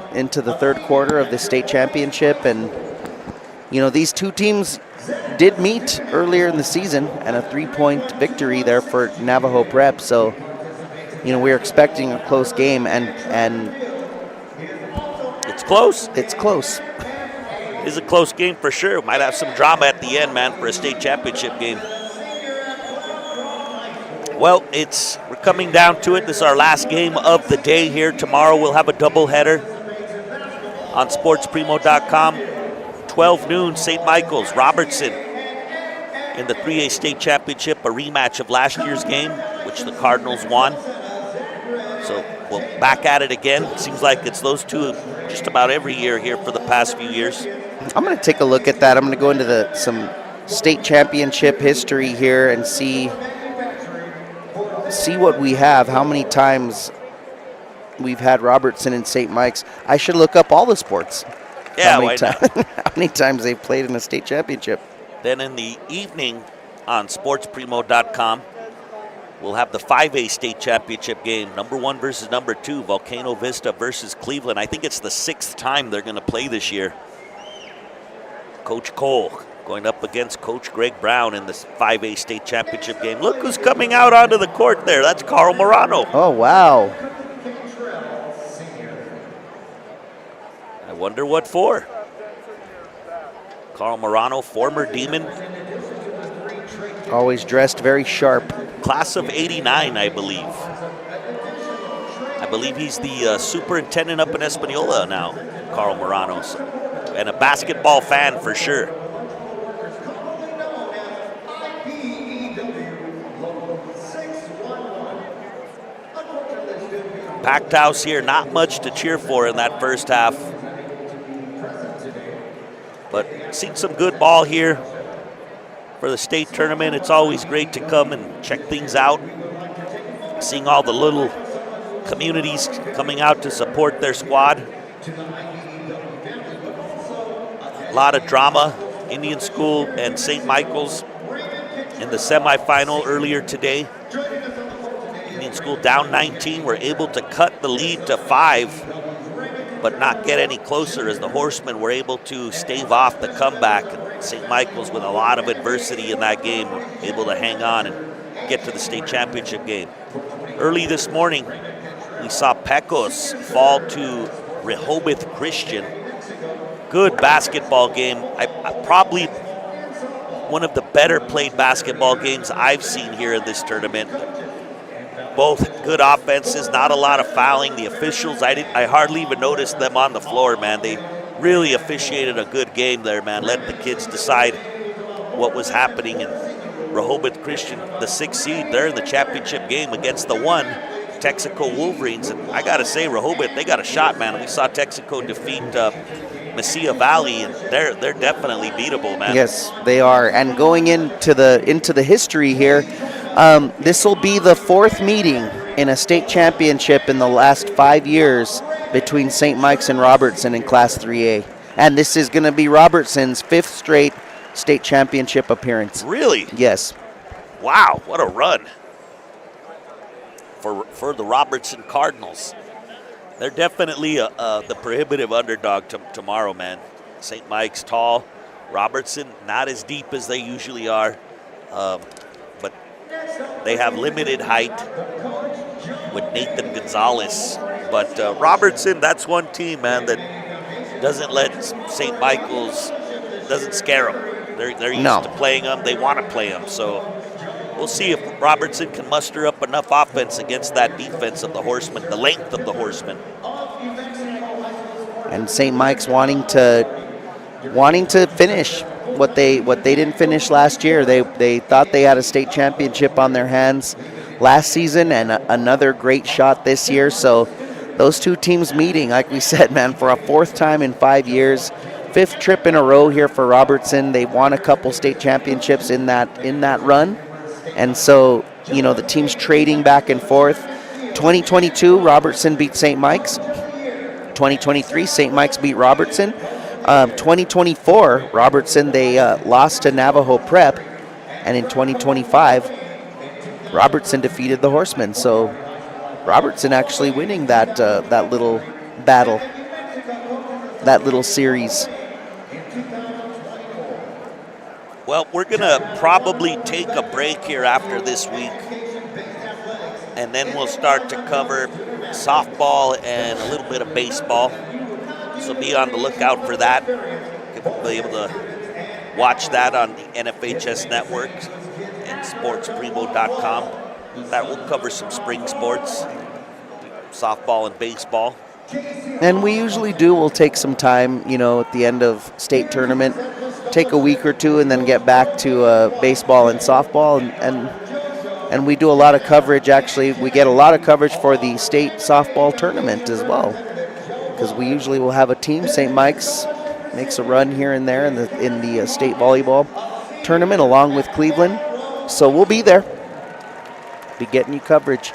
third quarter of the state championship. And these two teams did meet earlier in the season, and a 3-point victory there for Navajo Prep. So, we're expecting a close game, and it's close. It's close. It's a close game for sure. Might have some drama at the end, man, for a state championship game. Well, we're coming down to it. This is our last game of the day here. Tomorrow we'll have a doubleheader on sportsprimo.com. 12 noon, St. Michael's, Robertson in the 3A state championship, a rematch of last year's game, which the Cardinals won. So we'll back at it again. Seems like it's those two just about every year here for the past few years. I'm going to take a look at that. I'm going to go into some state championship history here and see what we have, how many times we've had Robertson and St. Mike's. I should look up all the sports. Yeah, why not? How many times they've played in a state championship. Then in the evening on sportsprimo.com, we'll have the 5A state championship game, number 1 versus number 2, Volcano Vista versus Cleveland. I think it's the 6th time they're going to play this year. Coach Cole going up against Coach Greg Brown in this 5A state championship game. Look who's coming out onto the court there. That's Carl Morano. Oh, wow. I wonder what for. Carl Morano, former Demon. Always dressed very sharp. Class of 89, I believe. I believe he's the superintendent up in Espanola now, Carl Morano. And a basketball fan for sure. Packed house here, not much to cheer for in that first half. But seen some good ball here for the state tournament. It's always great to come and check things out. Seeing all the little communities coming out to support their squad. A lot of drama. Indian School and St. Michael's in the semifinal earlier today. Indian School down 19, were able to cut the lead to 5, but not get any closer as the Horsemen were able to stave off the comeback. St. Michael's, with a lot of adversity in that game, were able to hang on and get to the state championship game. Early this morning, we saw Pecos fall to Rehoboth Christian. Good basketball game. I probably one of the better played basketball games I've seen here in this tournament. Both good offenses, not a lot of fouling. The officials, I hardly even noticed them on the floor, man. They really officiated a good game there, man. Let the kids decide what was happening. And Rehoboth Christian, the 6th seed, they're in the championship game against the 1, Texaco Wolverines. And I got to say, Rehoboth, they got a shot, man. We saw Texaco defeat Mesilla Valley, and they're definitely beatable, man. Yes, they are. And going into the history here, this will be the 4th meeting in a state championship in the last 5 years between St. Mike's and Robertson in Class 3A. And this is going to be Robertson's 5th straight state championship appearance. Really? Yes. Wow, what a run for the Robertson Cardinals. They're definitely the prohibitive underdog tomorrow, man. St. Mike's tall. Robertson not as deep as they usually are. But they have limited height with Nathan Gonzalez. But Robertson, that's one team, man, that doesn't let St. Michael's, doesn't scare them. They're used to playing them. They want to play them. So we'll see if Robertson can muster up enough offense against that defense of the Horsemen, the length of the Horsemen. And St. Mike's wanting to finish what they didn't finish last year. They thought they had a state championship on their hands last season and another great shot this year. So those two teams meeting, like we said, man, for a 4th time in 5 years, 5th trip in a row here for Robertson. They've won a couple state championships in that run. And so, you know, the team's trading back and forth. 2022, Robertson beat St. Mike's. 2023, St. Mike's beat Robertson. 2024, Robertson, they lost to Navajo Prep. And in 2025, Robertson defeated the Horsemen. So Robertson actually winning that little battle, that little series. Well, we're going to probably take a break here after this week, and then we'll start to cover softball and a little bit of baseball. So be on the lookout for that. You'll be able to watch that on the NFHS network and sportsprimo.com. That will cover some spring sports, softball and baseball. And we usually do. We'll take some time, at the end of state tournament, take a week or two, and then get back to baseball and softball. And we do a lot of coverage. Actually, we get a lot of coverage for the state softball tournament as well, because we usually will have a team. St. Mike's makes a run here and there in the state volleyball tournament along with Cleveland. So we'll be there, be getting you coverage.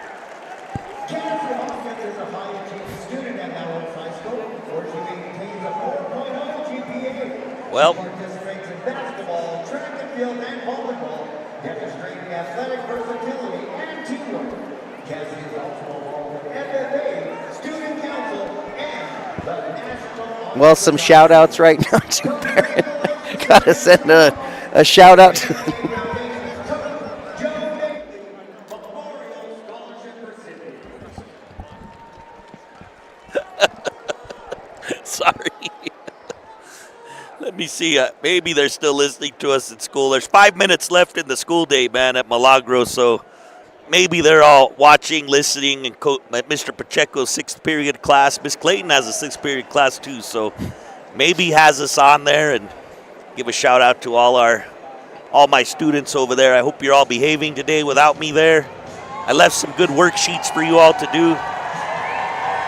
Well, well, some shout outs right now to parents. Gotta send a shout out to sorry. Let me see. Maybe they're still listening to us in school. There's 5 minutes left in the school day, man, at Milagro. So maybe they're all watching, listening, and Mr. Pacheco's sixth period class. Miss Clayton has a sixth period class too. So maybe he has us on there, and give a shout out to all my students over there. I hope you're all behaving today without me there. I left some good worksheets for you all to do.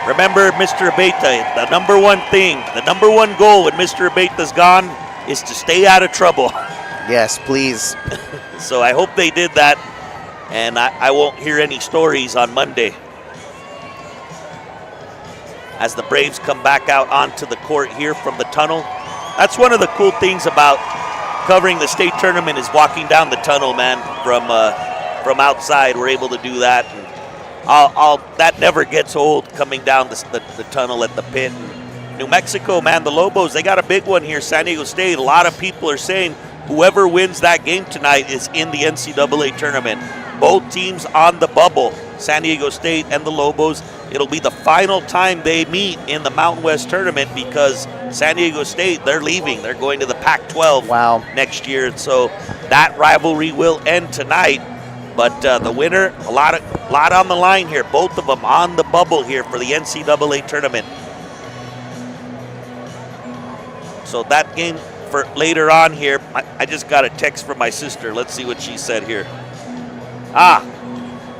Remember, Mr. Abeta, the number one thing, the number one goal when Mr. Abeta's gone is to stay out of trouble. Yes, please. So I hope they did that, and I won't hear any stories on Monday. As the Braves come back out onto the court here from the tunnel. That's one of the cool things about covering the state tournament is walking down the tunnel, man, from outside. We're able to do that. And that never gets old, coming down the tunnel at the pit. New Mexico, man, the Lobos, they got a big one here. San Diego State, a lot of people are saying whoever wins that game tonight is in the NCAA tournament. Both teams on the bubble, San Diego State and the Lobos. It'll be the final time they meet in the Mountain West tournament, because San Diego State, they're leaving. They're going to the Pac-12 next year. And so that rivalry will end tonight. But the winner, a lot on the line here. Both of them on the bubble here for the NCAA tournament. So that game for later on here, I just got a text from my sister. Let's see what she said here.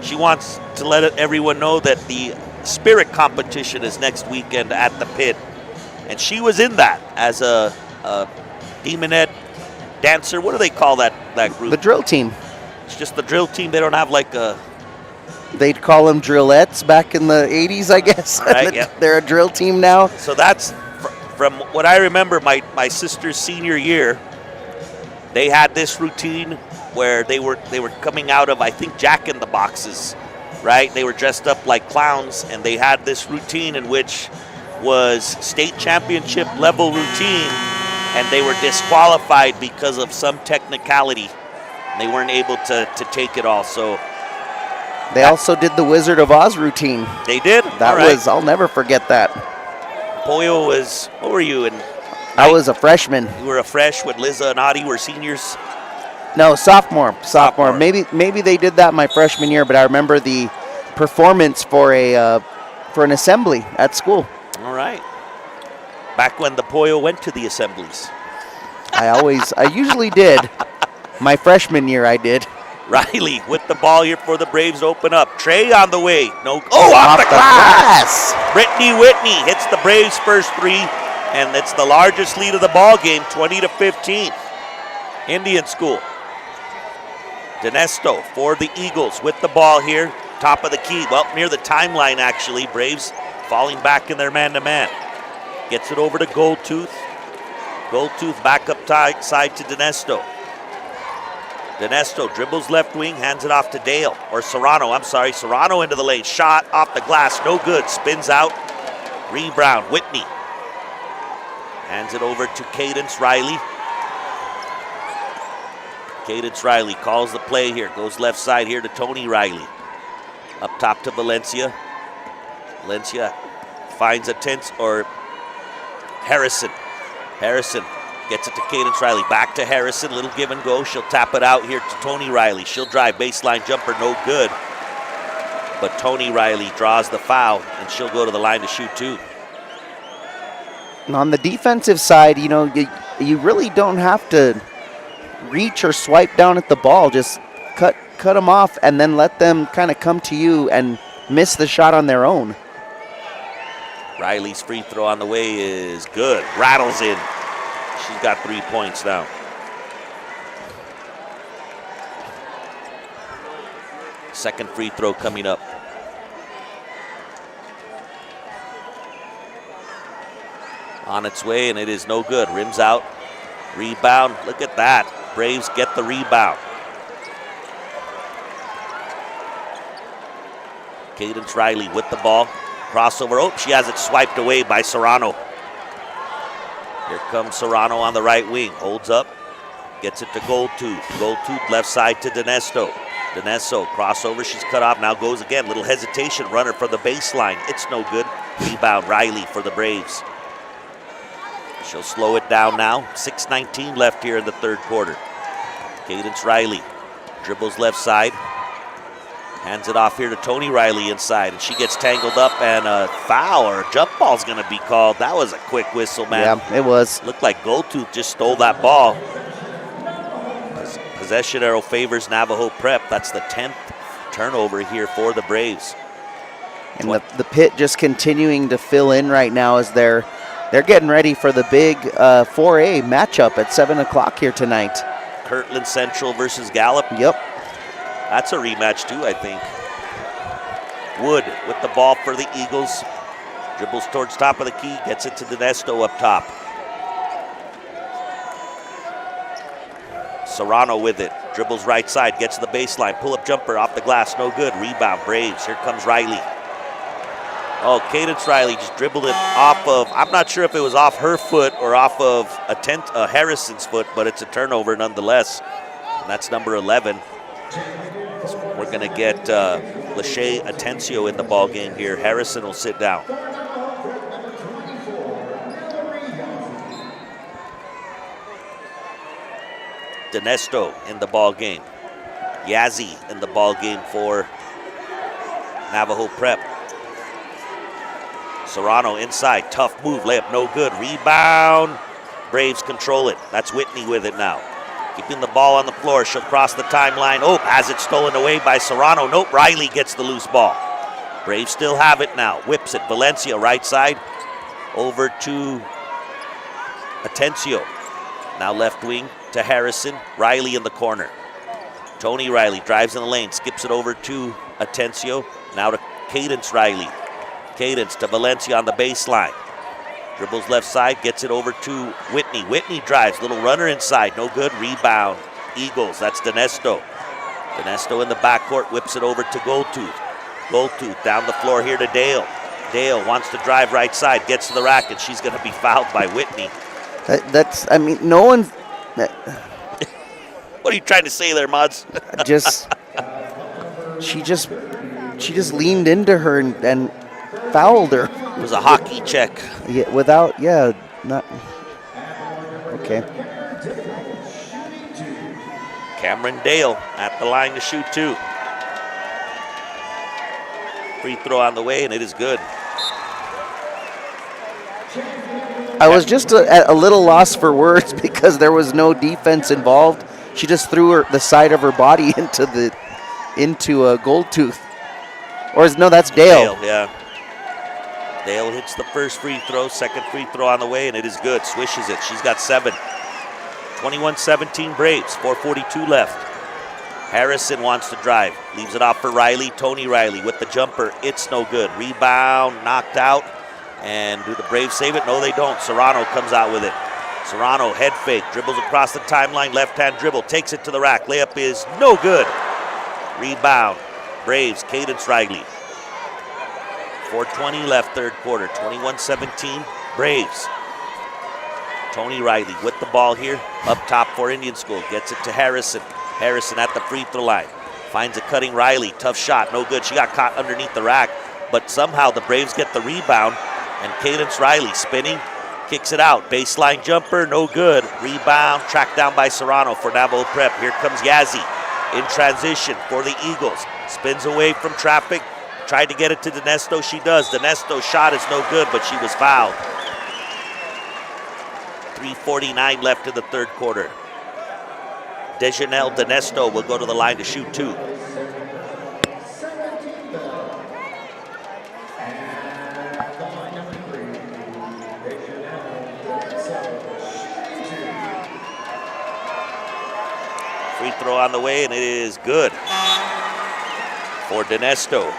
She wants to let everyone know that the spirit competition is next weekend at the pit. And she was in that as a demonette dancer. What do they call that group? The drill team. It's just the drill team. They don't have like a... They'd call them drillettes back in the 80s, I guess. Right, yeah. They're a drill team now. So that's, from what I remember, my sister's senior year, they had this routine where they were coming out of, I think, Jack in the Boxes, right? They were dressed up like clowns, and they had this routine in which was state championship level routine, and they were disqualified because of some technicality. They weren't able to take it all. So they also did the Wizard of Oz routine. They did? I'll never forget that. Pollo was, what were you? I was a freshman. You were a fresh when Liza and Adi were seniors? No, sophomore. Maybe they did that my freshman year, but I remember the performance for an assembly at school. All right. Back when the Pollo went to the assemblies. I usually did. My freshman year, I did. Riley with the ball here for the Braves to open up. Trey on the way. Off the glass. Brittany Whitney hits the Braves' first three, and it's the largest lead of the ball game, 20-15. Indian School. Dinesto for the Eagles with the ball here, top of the key. Well, near the timeline, actually. Braves falling back in their man-to-man. Gets it over to Goldtooth. Goldtooth back up side to Dinesto. Dinesto dribbles left wing, hands it off to Dale, or Serrano, I'm sorry. Serrano into the lane, shot off the glass, no good, spins out. Rebound, Whitney. Hands it over to Cadence Riley. Cadence Riley calls the play here, goes left side here to Tony Riley. Up top to Valencia. Valencia finds Harrison. Harrison gets it to Cadence Riley. Back to Harrison. Little give and go. She'll tap it out here to Tony Riley. She'll drive baseline jumper. No good. But Tony Riley draws the foul, and she'll go to the line to shoot two. on the defensive side, you know, you really don't have to reach or swipe down at the ball. Just cut them off and then let them kind of come to you and miss the shot on their own. Riley's free throw on the way is good. Rattles in. She's got 3 points now. Second free throw coming up. On its way, and it is no good. Rims out. Rebound. Look at that. Braves get the rebound. Cadence Riley with the ball. Crossover. Oh, she has it swiped away by Serrano. Here comes Serrano on the right wing. Holds up. Gets it to Goldtooth. Goldtooth left side to Dinesto. Dinesto crossover. She's cut off. Now goes again. Little hesitation. Runner for the baseline. It's no good. Rebound Riley for the Braves. She'll slow it down now. 6:19 left here in the third quarter. Cadence Riley dribbles left side. Hands it off here to Tony Riley inside, and she gets tangled up, and a foul or a jump ball's going to be called. That was a quick whistle, man. Yeah, it was. Looked like Goldtooth just stole that ball. Possession arrow favors Navajo Prep. That's the 10th turnover here for the Braves. And the pit just continuing to fill in right now as they're getting ready for the big 4A matchup at 7 o'clock here tonight. Kirtland Central versus Gallup. Yep. That's a rematch too, I think. Wood with the ball for the Eagles. Dribbles towards top of the key, gets it to Dinesto up top. Serrano with it. Dribbles right side, gets to the baseline. Pull-up jumper off the glass, no good. Rebound, Braves. Here comes Riley. Oh, Cadence Riley just dribbled it off of, I'm not sure if it was off her foot or off of Harrison's foot, but it's a turnover nonetheless. And that's number 11. So we're going to get Lachey Atencio in the ball game here. Harrison will sit down. Dinesto in the ball game. Yazzie in the ball game for Navajo Prep. Serrano inside, tough move, layup no good. Rebound, Braves control it. That's Whitney with it now. Keeping the ball on the floor, she'll cross the timeline. Oh, has it stolen away by Serrano. Nope, Riley gets the loose ball. Braves still have it now, whips it. Valencia right side, over to Atencio. Now left wing to Harrison, Riley in the corner. Tony Riley drives in the lane, skips it over to Atencio. Now to Cadence Riley. Cadence to Valencia on the baseline. Dribbles left side, gets it over to Whitney. Whitney drives, little runner inside, no good. Rebound, Eagles, that's Dinesto. Dinesto in the backcourt, whips it over to Goldtooth. Goldtooth down the floor here to Dale. Dale wants to drive right side, gets to the rack, and she's going to be fouled by Whitney. No one... What are you trying to say there, Mods? She just leaned into her and fouled her. It was a hockey check. Yeah, not okay. Cameron Dale at the line to shoot two. Free throw on the way, and it is good. I was just at a little loss for words because there was no defense involved. She just threw the side of her body into a Goldtooth. That's Dale. Yeah. Dale hits the first free throw, second free throw on the way, and it is good. Swishes it. She's got 7. 21-17 Braves, 4:42 left. Harrison wants to drive. Leaves it off for Riley. Tony Riley with the jumper. It's no good. Rebound, knocked out. And do the Braves save it? No, they don't. Serrano comes out with it. Serrano, head fake, dribbles across the timeline, left-hand dribble, takes it to the rack. Layup is no good. Rebound, Braves, Cadence Riley. 4:20 left, third quarter, 21-17, Braves. Tony Riley with the ball here, up top for Indian School, gets it to Harrison. Harrison at the free throw line, finds a cutting Riley, tough shot, no good. She got caught underneath the rack, but somehow the Braves get the rebound, and Cadence Riley spinning, kicks it out. Baseline jumper, no good. Rebound, tracked down by Serrano for Navajo Prep. Here comes Yazzie in transition for the Eagles. Spins away from traffic, tried to get it to Dinesto. She does. Dinesto's shot is no good, but she was fouled. 3:49 left in the third quarter. Dejanel Dinesto will go to the line to shoot 2. Free throw on the way, and it is good for Dinesto.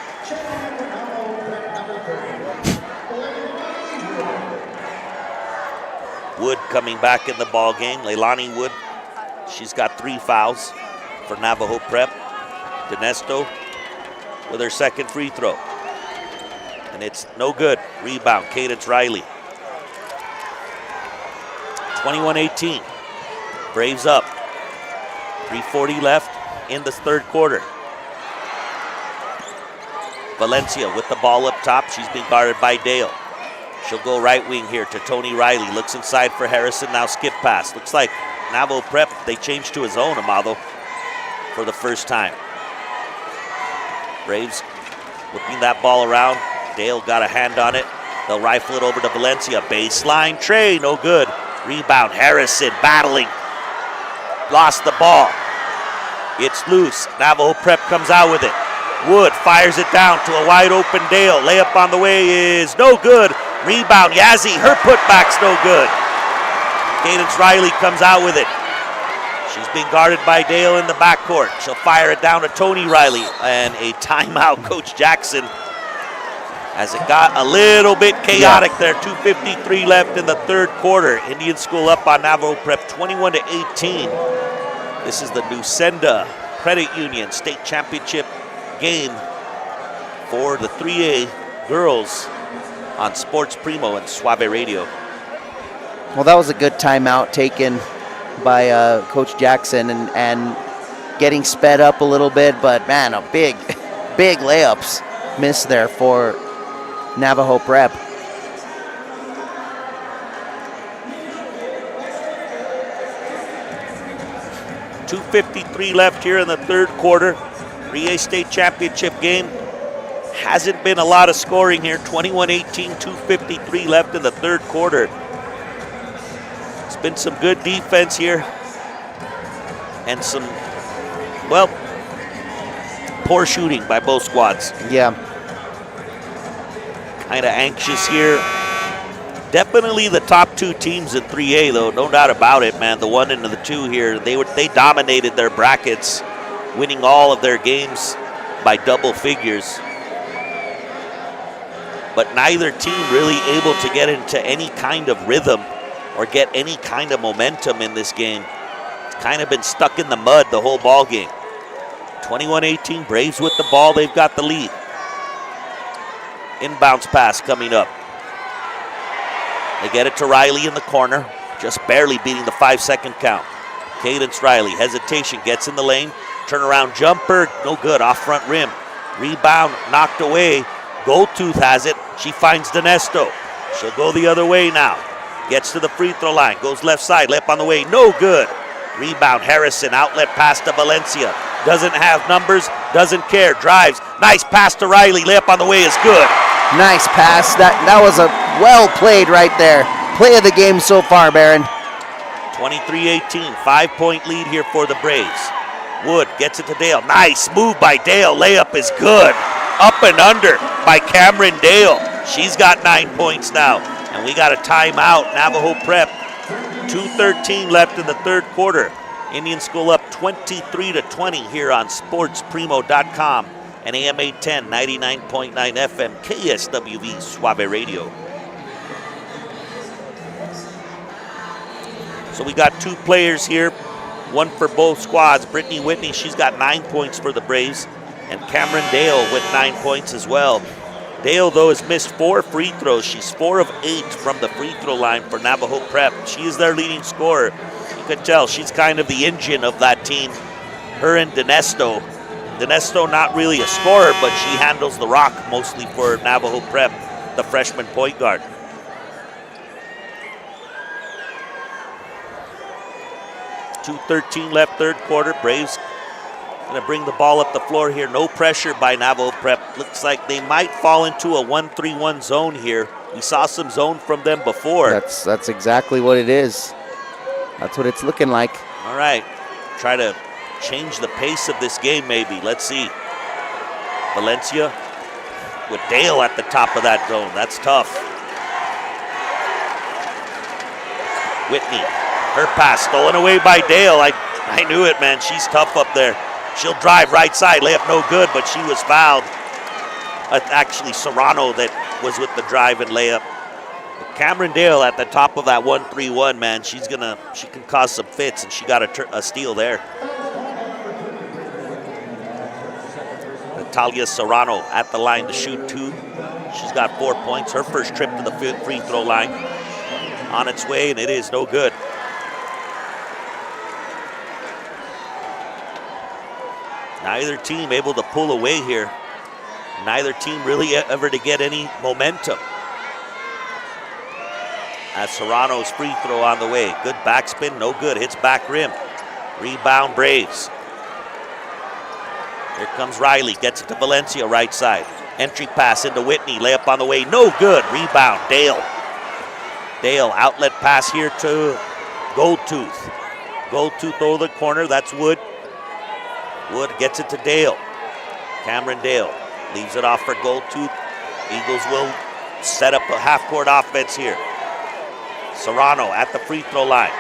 Wood coming back in the ball game. Leilani Wood, she's got 3 fouls for Navajo Prep. Dinesto with her second free throw. And it's no good. Rebound, Cadence Riley. 21-18. Braves up. 3:40 left in the third quarter. Valencia with the ball up top. She's being guarded by Dale. She'll go right wing here to Tony Riley. Looks inside for Harrison. Now skip pass. Looks like Navajo Prep, they changed to a zone, Amado, for the first time. Braves whipping that ball around. Dale got a hand on it. They'll rifle it over to Valencia. Baseline Trey, no good. Rebound, Harrison battling. Lost the ball. It's loose. Navajo Prep comes out with it. Wood fires it down to a wide open Dale. Layup on the way is no good. Rebound, Yazzie, her putback's no good. Cadence Riley comes out with it. She's being guarded by Dale in the backcourt. She'll fire it down to Tony Riley. And a timeout, Coach Jackson, as it got a little bit chaotic there. 2:53 left in the third quarter. Indian School up on Navajo Prep 21-18. This is the Nusenda Credit Union State Championship game for the 3A girls on Sports Primo and Suave Radio. Well, that was a good timeout taken by Coach Jackson and getting sped up a little bit, but man, a big layups missed there for Navajo Prep. .253 left here in the third quarter. 3A State Championship game. Hasn't been a lot of scoring here. 21-18, 2:53 left in the third quarter. It's been some good defense here. And some, well, poor shooting by both squads. Yeah. Kind of anxious here. Definitely the top 2 teams in 3A, though, no doubt about it, man. The 1 and the 2 here, they dominated their brackets, winning all of their games by double figures. But neither team really able to get into any kind of rhythm or get any kind of momentum in this game. It's kind of been stuck in the mud the whole ball game. 21-18, Braves with the ball, they've got the lead. Inbounds pass coming up. They get it to Riley in the corner, just barely beating the 5-second count. Cadence Riley, hesitation, gets in the lane. Turnaround jumper, no good, off front rim. Rebound, knocked away. Goldtooth has it. She finds Dinesto. She'll go the other way now. Gets to the free throw line, goes left side, layup on the way, no good. Rebound, Harrison, outlet pass to Valencia. Doesn't have numbers, doesn't care, drives. Nice pass to Riley, layup on the way is good. Nice pass. That was a well played right there. Play of the game so far, Baron. 23-18, 5-point lead here for the Braves. Wood gets it to Dale. Nice move by Dale. Layup is good. Up and under by Cameron Dale. She's got 9 points now. And we got a timeout. Navajo Prep. 2:13 left in the third quarter. Indian School up 23-20 here on sportsprimo.com and AM 810, 99.9 FM, KSWV Suave Radio. So we got 2 players here, one for both squads. Brittany Whitney, she's got 9 points for the Braves, and Cameron Dale with 9 points as well. Dale, though, has missed 4 free throws. She's 4 of 8 from the free throw line for Navajo Prep. She is their leading scorer. You could tell she's kind of the engine of that team. Her and Dinesto. Dinesto not really a scorer, but she handles the rock mostly for Navajo Prep, the freshman point guard. .213 left third quarter. Braves going to bring the ball up the floor here. No pressure by Navajo Prep. Looks like they might fall into a 1-3-1 zone here We saw some zone from them before. That's exactly what it is. That's what it's looking like. All right, try to change the pace of this game maybe. Let's see. Valencia with Dale at the top of that zone. That's tough. Whitney, her pass stolen away by Dale. I knew it, man. She's tough up there. She'll drive right side, layup no good, but she was fouled. Actually, Serrano that was with the drive and layup. Cameron Dale at the top of that 1-3-1, man. She can cause some fits, and she got a steal there. Natalia Serrano at the line to shoot 2. She's got 4 points. Her first trip to the free throw line on its way, and it is no good. Neither team able to pull away here. Neither team really ever to get any momentum. As Serrano's free throw on the way. Good backspin, no good. Hits back rim. Rebound Braves. Here comes Riley, gets it to Valencia right side. Entry pass into Whitney, layup on the way, no good. Rebound, Dale. Dale, outlet pass here to Goldtooth. Goldtooth over the corner, that's Wood. Wood gets it to Dale. Cameron Dale leaves it off for Goldtooth. Eagles will set up a half-court offense here. Serrano at the free throw line.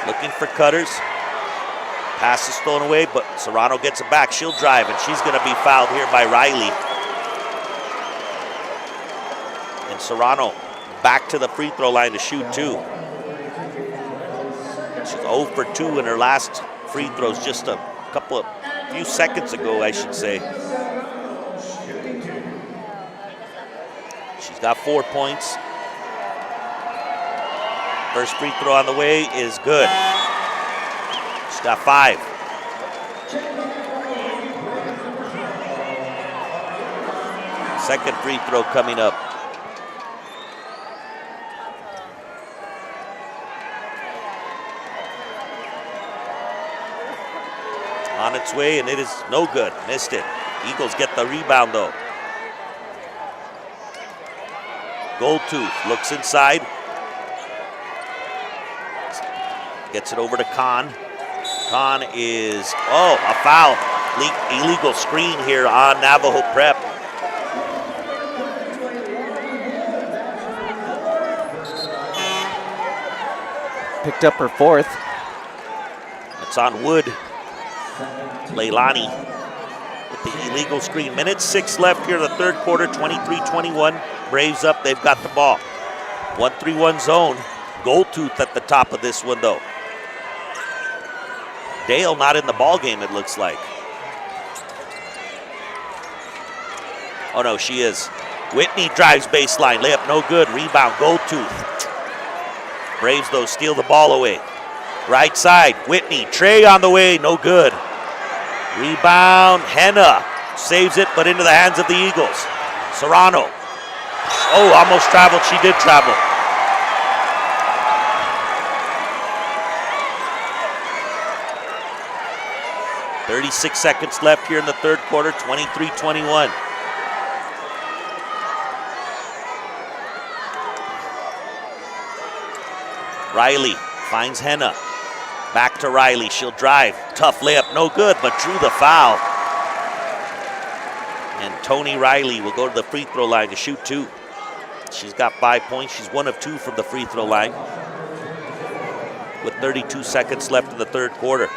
Looking for cutters. Pass is stolen away, but Serrano gets it back. She'll drive, and she's going to be fouled here by Riley. And Serrano back to the free throw line to shoot 2. She's 0 for 2 in her last free throws just a few seconds ago, I should say. She's got 4 points. First free throw on the way is good. She's got 5. Second free throw coming up. On its way, and it is no good. Missed it. Eagles get the rebound, though. Goldtooth looks inside. Gets it over to Kahn. Kahn is, a foul. Illegal screen here on Navajo Prep. Picked up her 4th. It's on Wood. Leilani with the illegal screen. Minute 6 left here in the third quarter, 23-21. Braves up, they've got the ball. 1-3-1 zone. Goldtooth at the top of this one, though. Dale not in the ball game, it looks like. Oh no, she is. Whitney drives baseline, layup no good. Rebound, Goldtooth. Braves, though, steal the ball away. Right side, Whitney. Trey on the way, no good. Rebound, Henna. Saves it, but into the hands of the Eagles. Serrano. Oh, almost traveled. She did travel. .36 seconds left here in the third quarter, 23-21. Riley finds Henna. Back to Riley, she'll drive. Tough layup, no good, but drew the foul. And Tony Riley will go to the free throw line to shoot 2. She's got 5 points. She's 1 of 2 from the free throw line with 32 seconds left in the third quarter.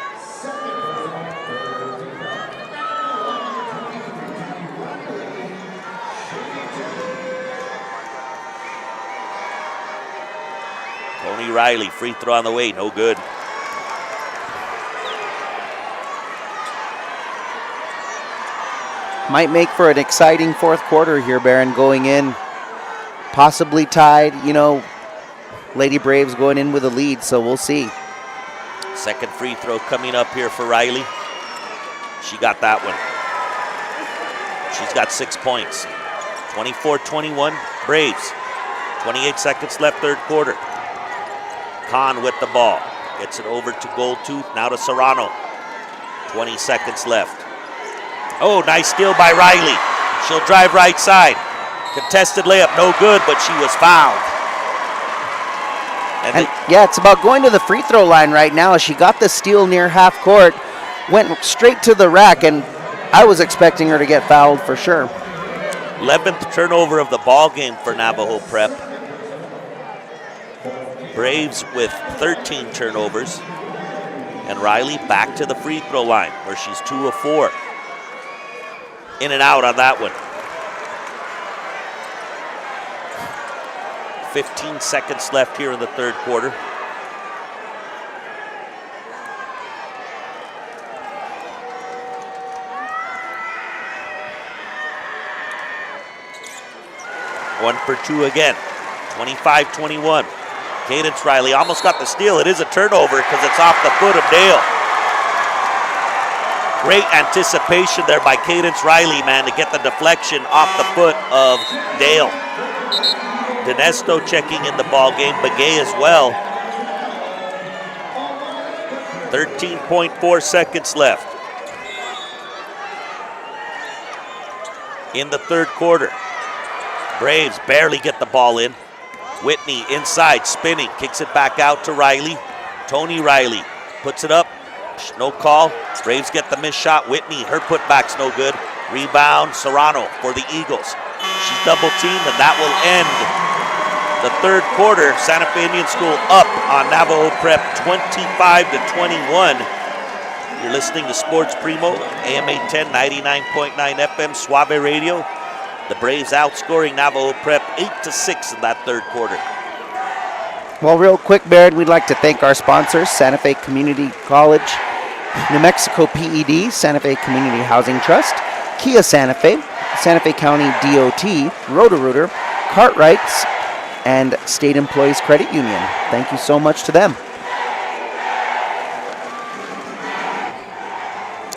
Tony Riley, free throw on the way, no good. Might make for an exciting fourth quarter here, Baron, going in. Possibly tied, Lady Braves going in with a lead, so we'll see. Second free throw coming up here for Riley. She got that one. She's got 6 points. 24-21, Braves. 28 seconds left, third quarter. Kahn with the ball. Gets it over to Goldtooth, now to Serrano. 20 seconds left. Oh, nice steal by Riley. She'll drive right side. Contested layup, no good, but she was fouled. And yeah, it's about going to the free throw line right now. She got the steal near half court, went straight to the rack, and I was expecting her to get fouled for sure. 11th turnover of the ball game for Navajo Prep. Braves with 13 turnovers. And Riley back to the free throw line where she's 2 of 4. In and out on that one. 15 seconds left here in the third quarter. One for two again. 25-21. Cadence Riley almost got the steal. It is a turnover because it's off the foot of Dale. Great anticipation there by Cadence Riley, man, to get the deflection off the foot of Dale. Dinesto checking in the ball game, Begay as well. 13.4 seconds left in the third quarter. Braves barely get the ball in. Whitney inside, spinning, kicks it back out to Riley. Tony Riley puts it up, no call. Braves get the missed shot. Whitney, her putback's no good. Rebound, Serrano for the Eagles. She's double teamed, and that will end the third quarter. Santa Fe Indian School up on Navajo Prep 25-21. You're listening to Sports Primo, AM 810, 99.9 FM, Suave Radio. The Braves outscoring Navajo Prep 8-6 in that third quarter. Well, real quick, Baird, we'd like to thank our sponsors, Santa Fe Community College, New Mexico PED, Santa Fe Community Housing Trust, Kia Santa Fe, Santa Fe County DOT, Roto-Rooter, Cartwrights, and State Employees Credit Union. Thank you so much to them.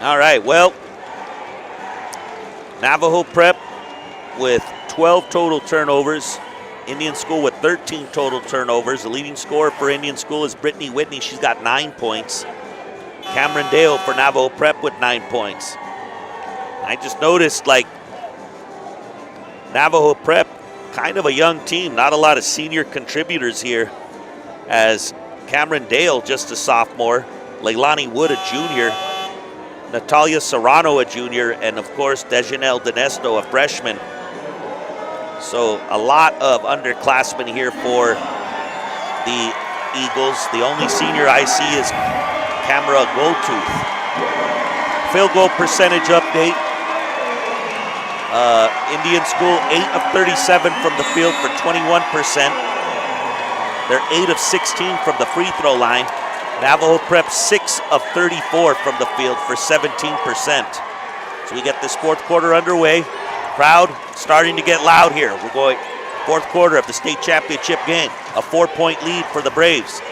All right, well, Navajo Prep with 12 total turnovers. Indian School with 13 total turnovers. The leading scorer for Indian School is Brittany Whitney. She's got 9 points. Cameron Dale for Navajo Prep with 9 points. I just noticed, like, Navajo Prep, kind of a young team. Not a lot of senior contributors here, as Cameron Dale, just a sophomore. Leilani Wood, a junior. Natalia Serrano, a junior. And, of course, Dejanelle Dinesto, a freshman. So a lot of underclassmen here for the Eagles. The only senior I see is Camera Goldtooth. Field goal percentage update. Indian School 8 of 37 from the field for 21%. They're 8 of 16 from the free throw line. Navajo Prep 6 of 34 from the field for 17%. So we get this fourth quarter underway. Crowd starting to get loud here. We're going fourth quarter of the state championship game. A 4-point lead for the Braves.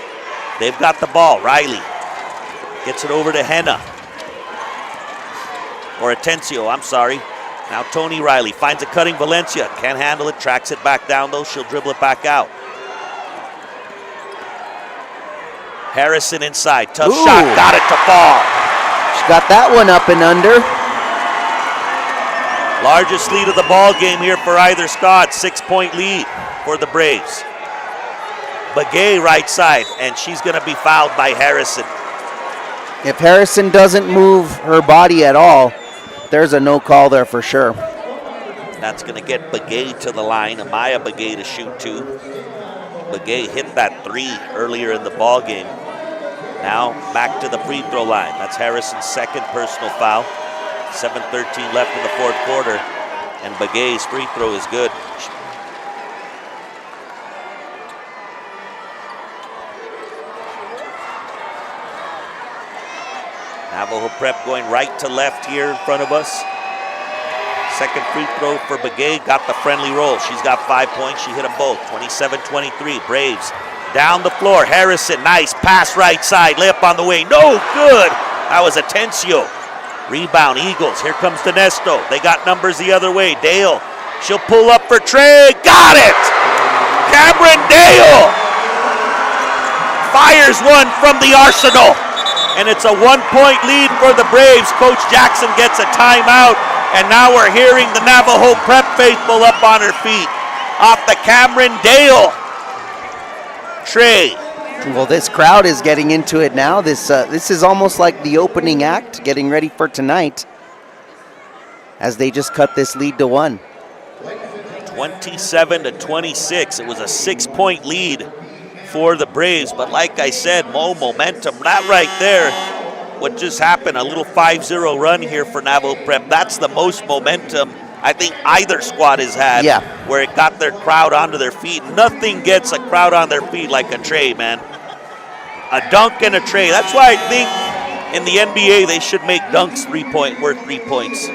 They've got the ball. Riley gets it over to Henna. Or Atencio, I'm sorry. Now Tony Riley finds a cutting Valencia. Can't handle it, tracks it back down though. She'll dribble it back out. Harrison inside. Tough shot, got it to fall. She got that one up and under. Largest lead of the ball game here for either Scott. 6-point lead for the Braves. Begay right side, and she's going to be fouled by Harrison. If Harrison doesn't move her body at all, there's a no call there for sure. That's going to get Begay to the line. Amaya Begay to shoot two. Begay hit that 3 earlier in the ball game. Now back to the free throw line. That's Harrison's second personal foul. 7:13 left in the fourth quarter, and Begay's free throw is good. Navajo Prep going right to left here in front of us. Second free throw for Begay, got the friendly roll. She's got 5 points, she hit them both. 27-23, Braves down the floor. Harrison, nice pass right side, layup on the way, no good. That was Atencio. Rebound, Eagles. Here comes Dinesto. They got numbers the other way. Dale, she'll pull up for Trey. Got it! Cameron Dale fires one from the arsenal. And it's a 1-point lead for the Braves. Coach Jackson gets a timeout And now we're hearing the Navajo Prep faithful up on her feet. Off the Cameron Dale. Trey. Well, this crowd is getting into it now. This is almost like the opening act, getting ready for tonight, as they just cut this lead to 1. 27-26. It was a 6-point lead for the Braves, but like I said, momentum. That right there, what just happened, a little 5-0 run here for Navajo Prep. That's the most momentum I think either squad has had, where it got their crowd onto their feet. Nothing gets a crowd on their feet like a tray, man. A dunk and a tray. That's why I think in the NBA they should make dunks worth 3 points.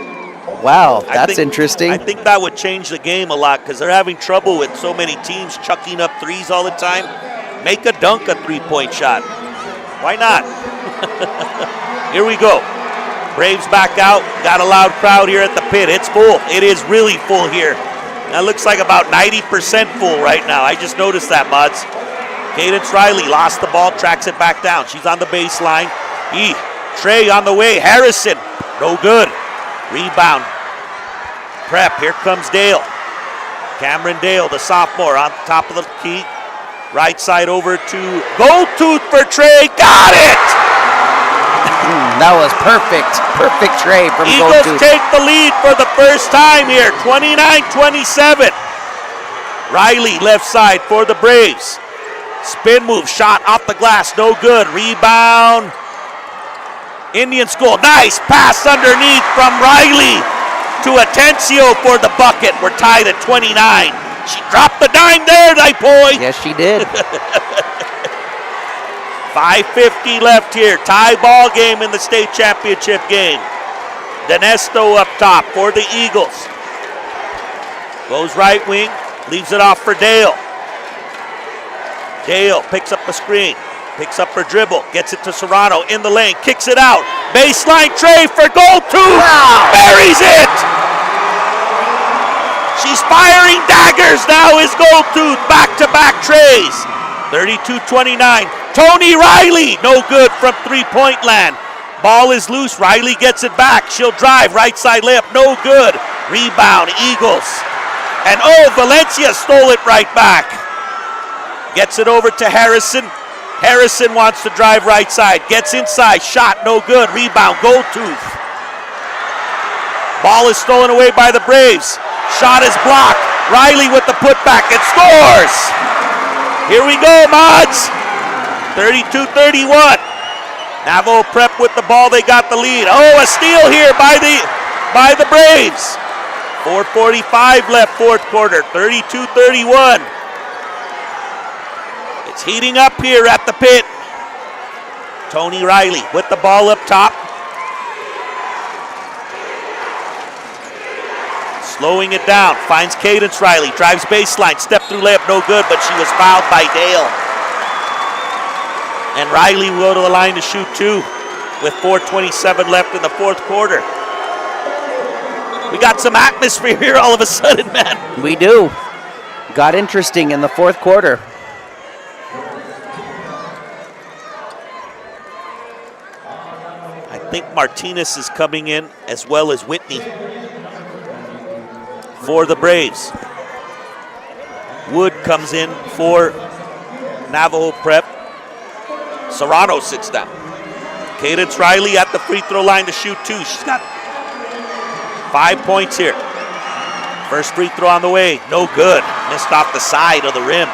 Wow, that's interesting. I think that would change the game a lot because they're having trouble with so many teams chucking up threes all the time. Make a dunk a 3-point shot. Why not? Here we go. Braves back out. Got a loud crowd here at the pit. It's full. It is really full here. That looks like about 90% full right now. I just noticed that, Mods. Cadence Riley lost the ball, tracks it back down. She's on the baseline. Trey on the way. Harrison, no good. Rebound. Prep, here comes Dale. Cameron Dale, the sophomore, on top of the key. Right side over to Goldtooth for Trey. Got it! That was perfect. Perfect Trey from Eagles Goldtooth. take the lead for the first time here, 29-27. Riley left side for the Braves. Spin move, shot off the glass, no good. Rebound. Indian School, nice pass underneath from Riley to Atencio for the bucket. We're tied at 29. She dropped the dime there, thy boy. Yes, she did. 5:50 left here. Tie ball game in the state championship game. Dinesto up top for the Eagles. Goes right wing, leaves it off for Dale. Dale picks up the screen, picks up her dribble, gets it to Serrano in the lane, kicks it out. Baseline Trey for Goldtooth. Wow. Buries it. She's firing daggers now is Goldtooth. Back-to-back trays. 32-29. Tony Riley, no good from three-point land. Ball is loose. Riley gets it back. She'll drive. Right side layup, no good. Rebound, Eagles. And Valencia stole it right back. Gets it over to Harrison. Harrison wants to drive right side. Gets inside. Shot, no good. Rebound, Goldtooth. Ball is stolen away by the Braves. Shot is blocked. Riley with the putback and scores. Here we go, Mods. 32-31. Navajo Prep with the ball. They got the lead. A steal here by the Braves. 4:45 left fourth quarter. 32-31. It's heating up here at the pit. Tony Riley with the ball up top. Slowing it down, finds Cadence Riley, drives baseline, step through layup, no good, but she was fouled by Dale. And Riley will go to the line to shoot two with 4:27 left in the fourth quarter. We got some atmosphere here all of a sudden, man. We do. Got interesting in the fourth quarter. I think Martinez is coming in as well as Whitney for the Braves. Wood comes in for Navajo Prep. Serrano sits down. Cadence Riley at the free throw line to shoot two. She's got 5 points here. First free throw on the way, no good. Missed off the side of the rim.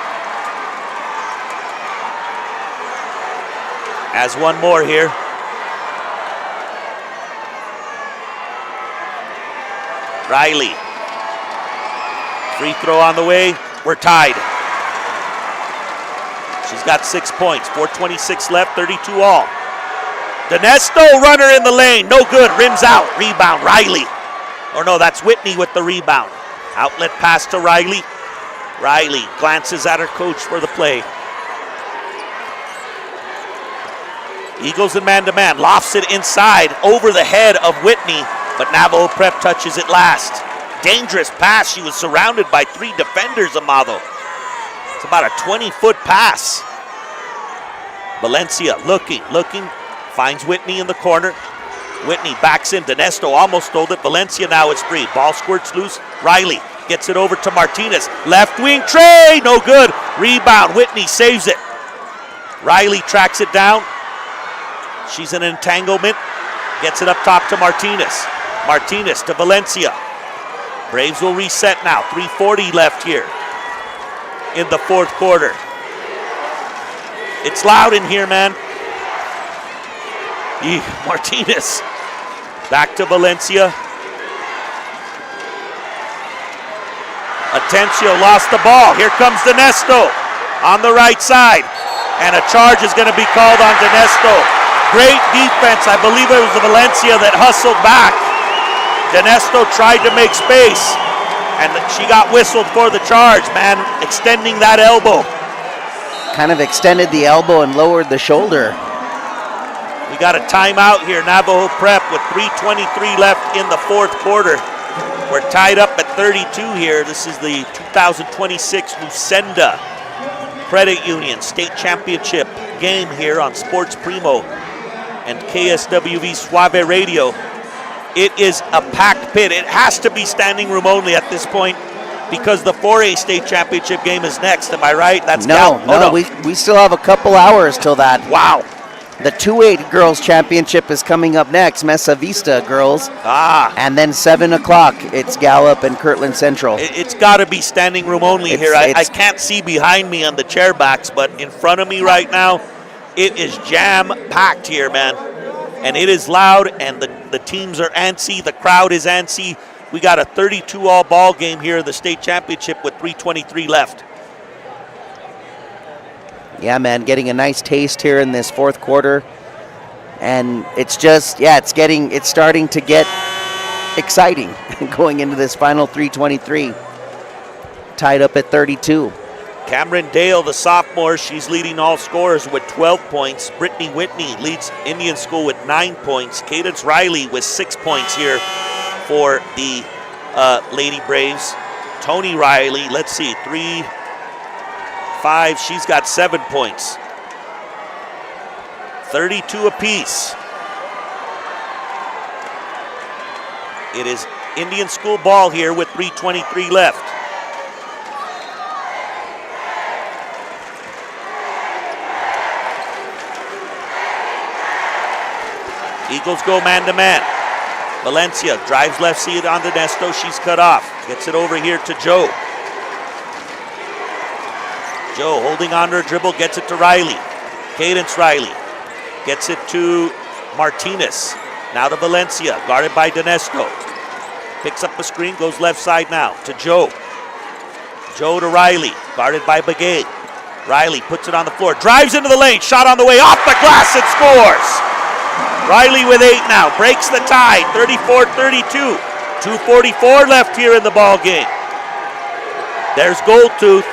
Has one more here. Riley. Free throw on the way. We're tied. She's got 6 points. 4:26 left, 32 all. Dinesto, runner in the lane. No good. Rims out. Rebound, Riley. Or no, that's Whitney with the rebound. Outlet pass to Riley. Riley glances at her coach for the play. Eagles in man-to-man. Lofts it inside over the head of Whitney, but Navajo Prep touches it last. Dangerous pass. She was surrounded by three defenders, Amado. It's about a 20-foot pass. Valencia looking, finds Whitney in the corner. Whitney backs in. Dinesto almost stole it. Valencia now is free. Ball squirts loose. Riley gets it over to Martinez. Left wing, Trey, no good. Rebound, Whitney saves it. Riley tracks it down. She's in an entanglement. Gets it up top to Martinez. Martinez to Valencia. Braves will reset now. 3:40 left here in the fourth quarter. It's loud in here, man. Martinez. Back to Valencia. Atencio lost the ball. Here comes Dinesto on the right side. And a charge is going to be called on Dinesto. Great defense. I believe it was Valencia that hustled back. Dinesto tried to make space. And she got whistled for the charge, man. Extending that elbow. Kind of extended the elbow and lowered the shoulder. We got a timeout here. Navajo Prep with 3:23 left in the fourth quarter. We're tied up at 32 here. This is the 2026 Lucenda Credit Union State Championship game here on Sports Primo and KSWV Suave Radio. It is a packed pit. It has to be standing room only at this point because the 4A State Championship game is next. Am I right? That's no. We still have a couple hours till that. Wow. The 2A Girls Championship is coming up next, Mesa Vista Girls. And then 7 o'clock, it's Gallup and Kirtland Central. It's got to be standing room only here. I can't see behind me on the chair backs, but in front of me right now, it is jam-packed here, man. And it is loud, and the teams are antsy. The crowd is antsy. We got a 32-all ball game here in the state championship with 3:23 left. Yeah, man, getting a nice taste here in this fourth quarter. And it's just, it's starting to get exciting going into this final 3:23. Tied up at 32. Cameron Dale, the sophomore, she's leading all scorers with 12 points. Brittany Whitney leads Indian School with 9 points. Cadence Riley with 6 points here for the Lady Braves. Tony Riley, let's see, 3, 5, she's got 7 points. 32 apiece. It is Indian School ball here with 3:23 left. Eagles go man-to-man. Valencia drives left, see it on Dinesto. She's cut off. Gets it over here to Joe. Joe holding on to her dribble, gets it to Riley. Cadence Riley gets it to Martinez. Now to Valencia, guarded by Dinesto. Picks up the screen, goes left side now to Joe. Joe to Riley, guarded by Begay. Riley puts it on the floor, drives into the lane, shot on the way, off the glass and scores! Riley with 8 now, breaks the tie, 34-32. 2:44 left here in the ball game. There's Goldtooth.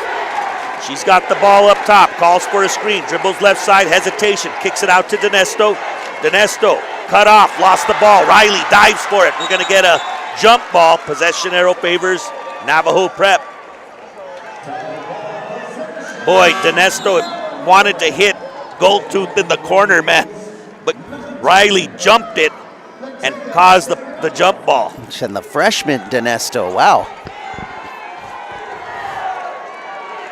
She's got the ball up top, calls for a screen, dribbles left side, hesitation, kicks it out to Dinesto. Dinesto, cut off, lost the ball. Riley dives for it. We're going to get a jump ball. Possession arrow favors Navajo Prep. Boy, Dinesto wanted to hit Goldtooth in the corner, man. But Riley jumped it and caused the jump ball. And the freshman Dinesto, wow.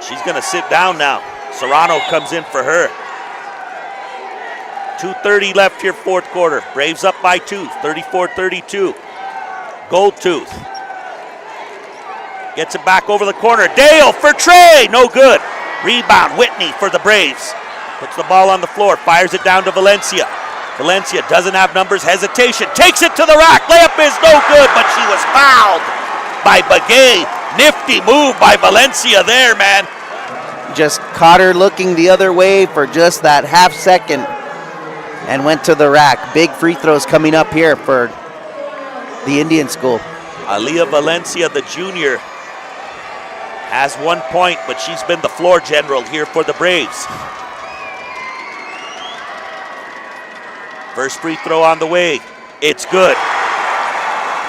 She's going to sit down now. Serrano comes in for her. 2:30 left here, fourth quarter. Braves up by 2, 34-32. Goldtooth gets it back over the corner. Dale for Trey, no good. Rebound, Whitney for the Braves. Puts the ball on the floor, fires it down to Valencia. Valencia doesn't have numbers, hesitation, takes it to the rack. Layup is no good, but she was fouled by Begay. Nifty move by Valencia there, man. Just caught her looking the other way for just that half second and went to the rack. Big free throws coming up here for the Indian School. Aaliyah Valencia, the junior, has 1 point, but she's been the floor general here for the Braves. First free throw on the way. It's good.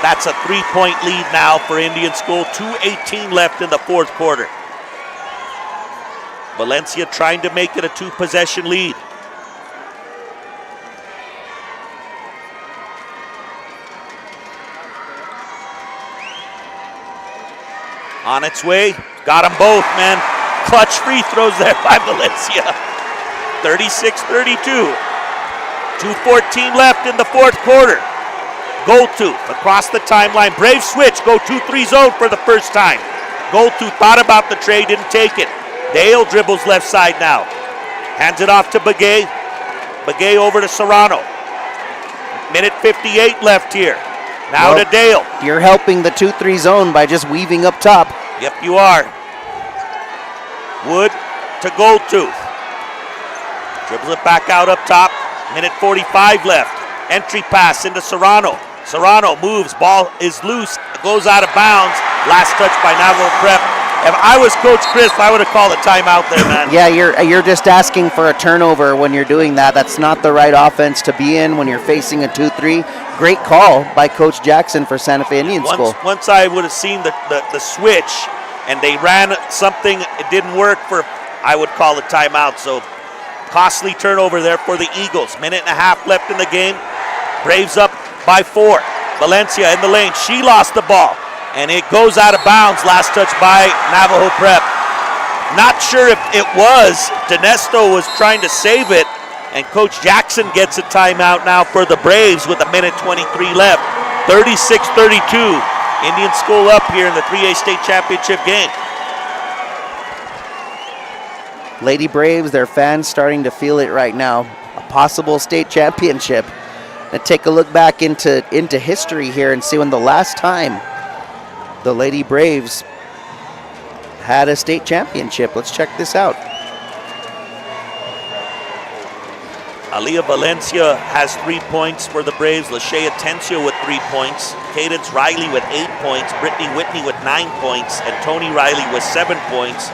That's a 3-point lead now for Indian School. 2:18 left in the fourth quarter. Valencia trying to make it a 2-possession lead. On its way. Got them both, man. Clutch free throws there by Valencia. 36-32. 2:14 left in the fourth quarter. Goldtooth across the timeline. Brave switch. Go 2-3 zone for the first time. Goldtooth thought about the trade, didn't take it. Dale dribbles left side now. Hands it off to Begay. Begay over to Serrano. Minute 58 left here. Now to Dale. You're helping the 2-3 zone by just weaving up top. Yep, you are. Wood to Goldtooth. Dribbles it back out up top. Minute 45 left. Entry pass into Serrano. Serrano moves. Ball is loose. Goes out of bounds. Last touch by Navajo Prep. If I was Coach Chris, I would have called a timeout there, man. Yeah, you're just asking for a turnover when you're doing that. That's not the right offense to be in when you're facing a 2-3. Great call by Coach Jackson for Santa Fe Indian School. Once I would have seen the switch and they ran something, it didn't work for, I would call a timeout. So costly turnover there for the Eagles. Minute and a half left in the game. Braves up by 4. Valencia in the lane. She lost the ball. And it goes out of bounds. Last touch by Navajo Prep. Not sure if it was. Dinesto was trying to save it. And Coach Jackson gets a timeout now for the Braves with a minute 23 left. 36-32. Indian School up here in the 3A state championship game. Lady Braves, their fans starting to feel it right now. A possible state championship. And take a look back into history here and see when the last time the Lady Braves had a state championship. Let's check this out. Aliyah Valencia has 3 points for the Braves. Lashea Atencio with 3 points. Cadence Riley with 8 points. Brittany Whitney with 9 points. And Tony Riley with 7 points.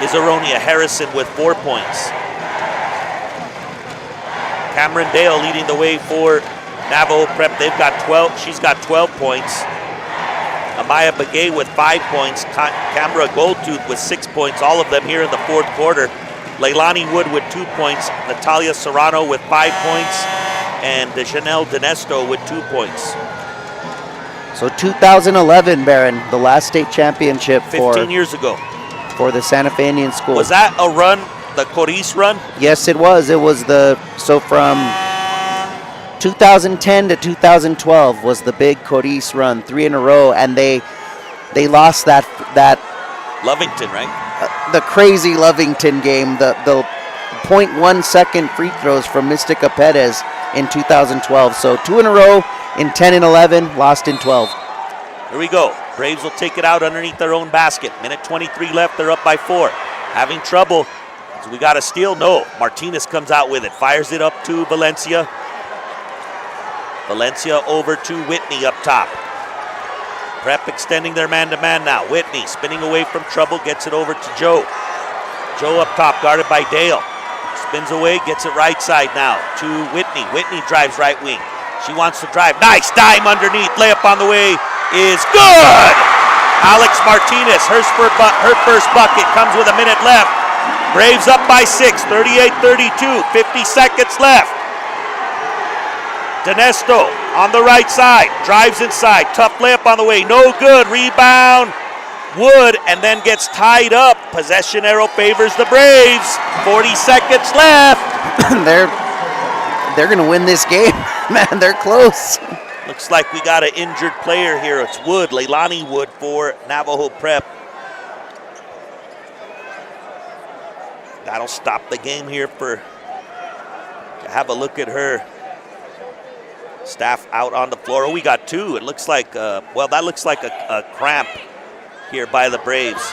Isaronia Harrison with 4 points. Cameron Dale leading the way for Navajo Prep. They've got 12. She's got 12 points. Amaya Begay with 5 points. Camera Goldtooth with 6 points. All of them here in the fourth quarter. Leilani Wood with 2 points. Natalia Serrano with 5 points. And Janelle Dinesto with 2 points. So 2011, Baron, the last state championship 15 years ago. For the Santa Fe Indian School. Was that a run, the Coriz run? Yes, it was. It was from 2010 to 2012 was the big Coriz run, 3 in a row, and they lost that Lovington, right? The crazy Lovington game, the 0.1 second free throws from Mystica Perez in 2012. So 2 in a row in 10 and 11, lost in 12. Here we go. Braves will take it out underneath their own basket. Minute 23 left. They're up by 4. Having trouble. So we got a steal? No. Martinez comes out with it. Fires it up to Valencia. Valencia over to Whitney up top. Prep extending their man-to-man now. Whitney spinning away from trouble. Gets it over to Joe. Joe up top, guarded by Dale. Spins away, gets it right side now to Whitney. Whitney drives right wing. She wants to drive. Nice dime underneath. Layup on the way is good. Alex Martinez, her first bucket comes with a minute left. Braves up by 6, 38-32, 50 seconds left. Dinesto on the right side, drives inside. Tough layup on the way, no good. Rebound, Wood, and then gets tied up. Possession arrow favors the Braves. 40 seconds left. They're going to win this game. Man, they're close. Looks like we got an injured player here. It's Wood, Leilani Wood for Navajo Prep. That'll stop the game here to have a look at her. Staff out on the floor. Oh, we got 2. It looks like, that looks like a cramp here by the Braves.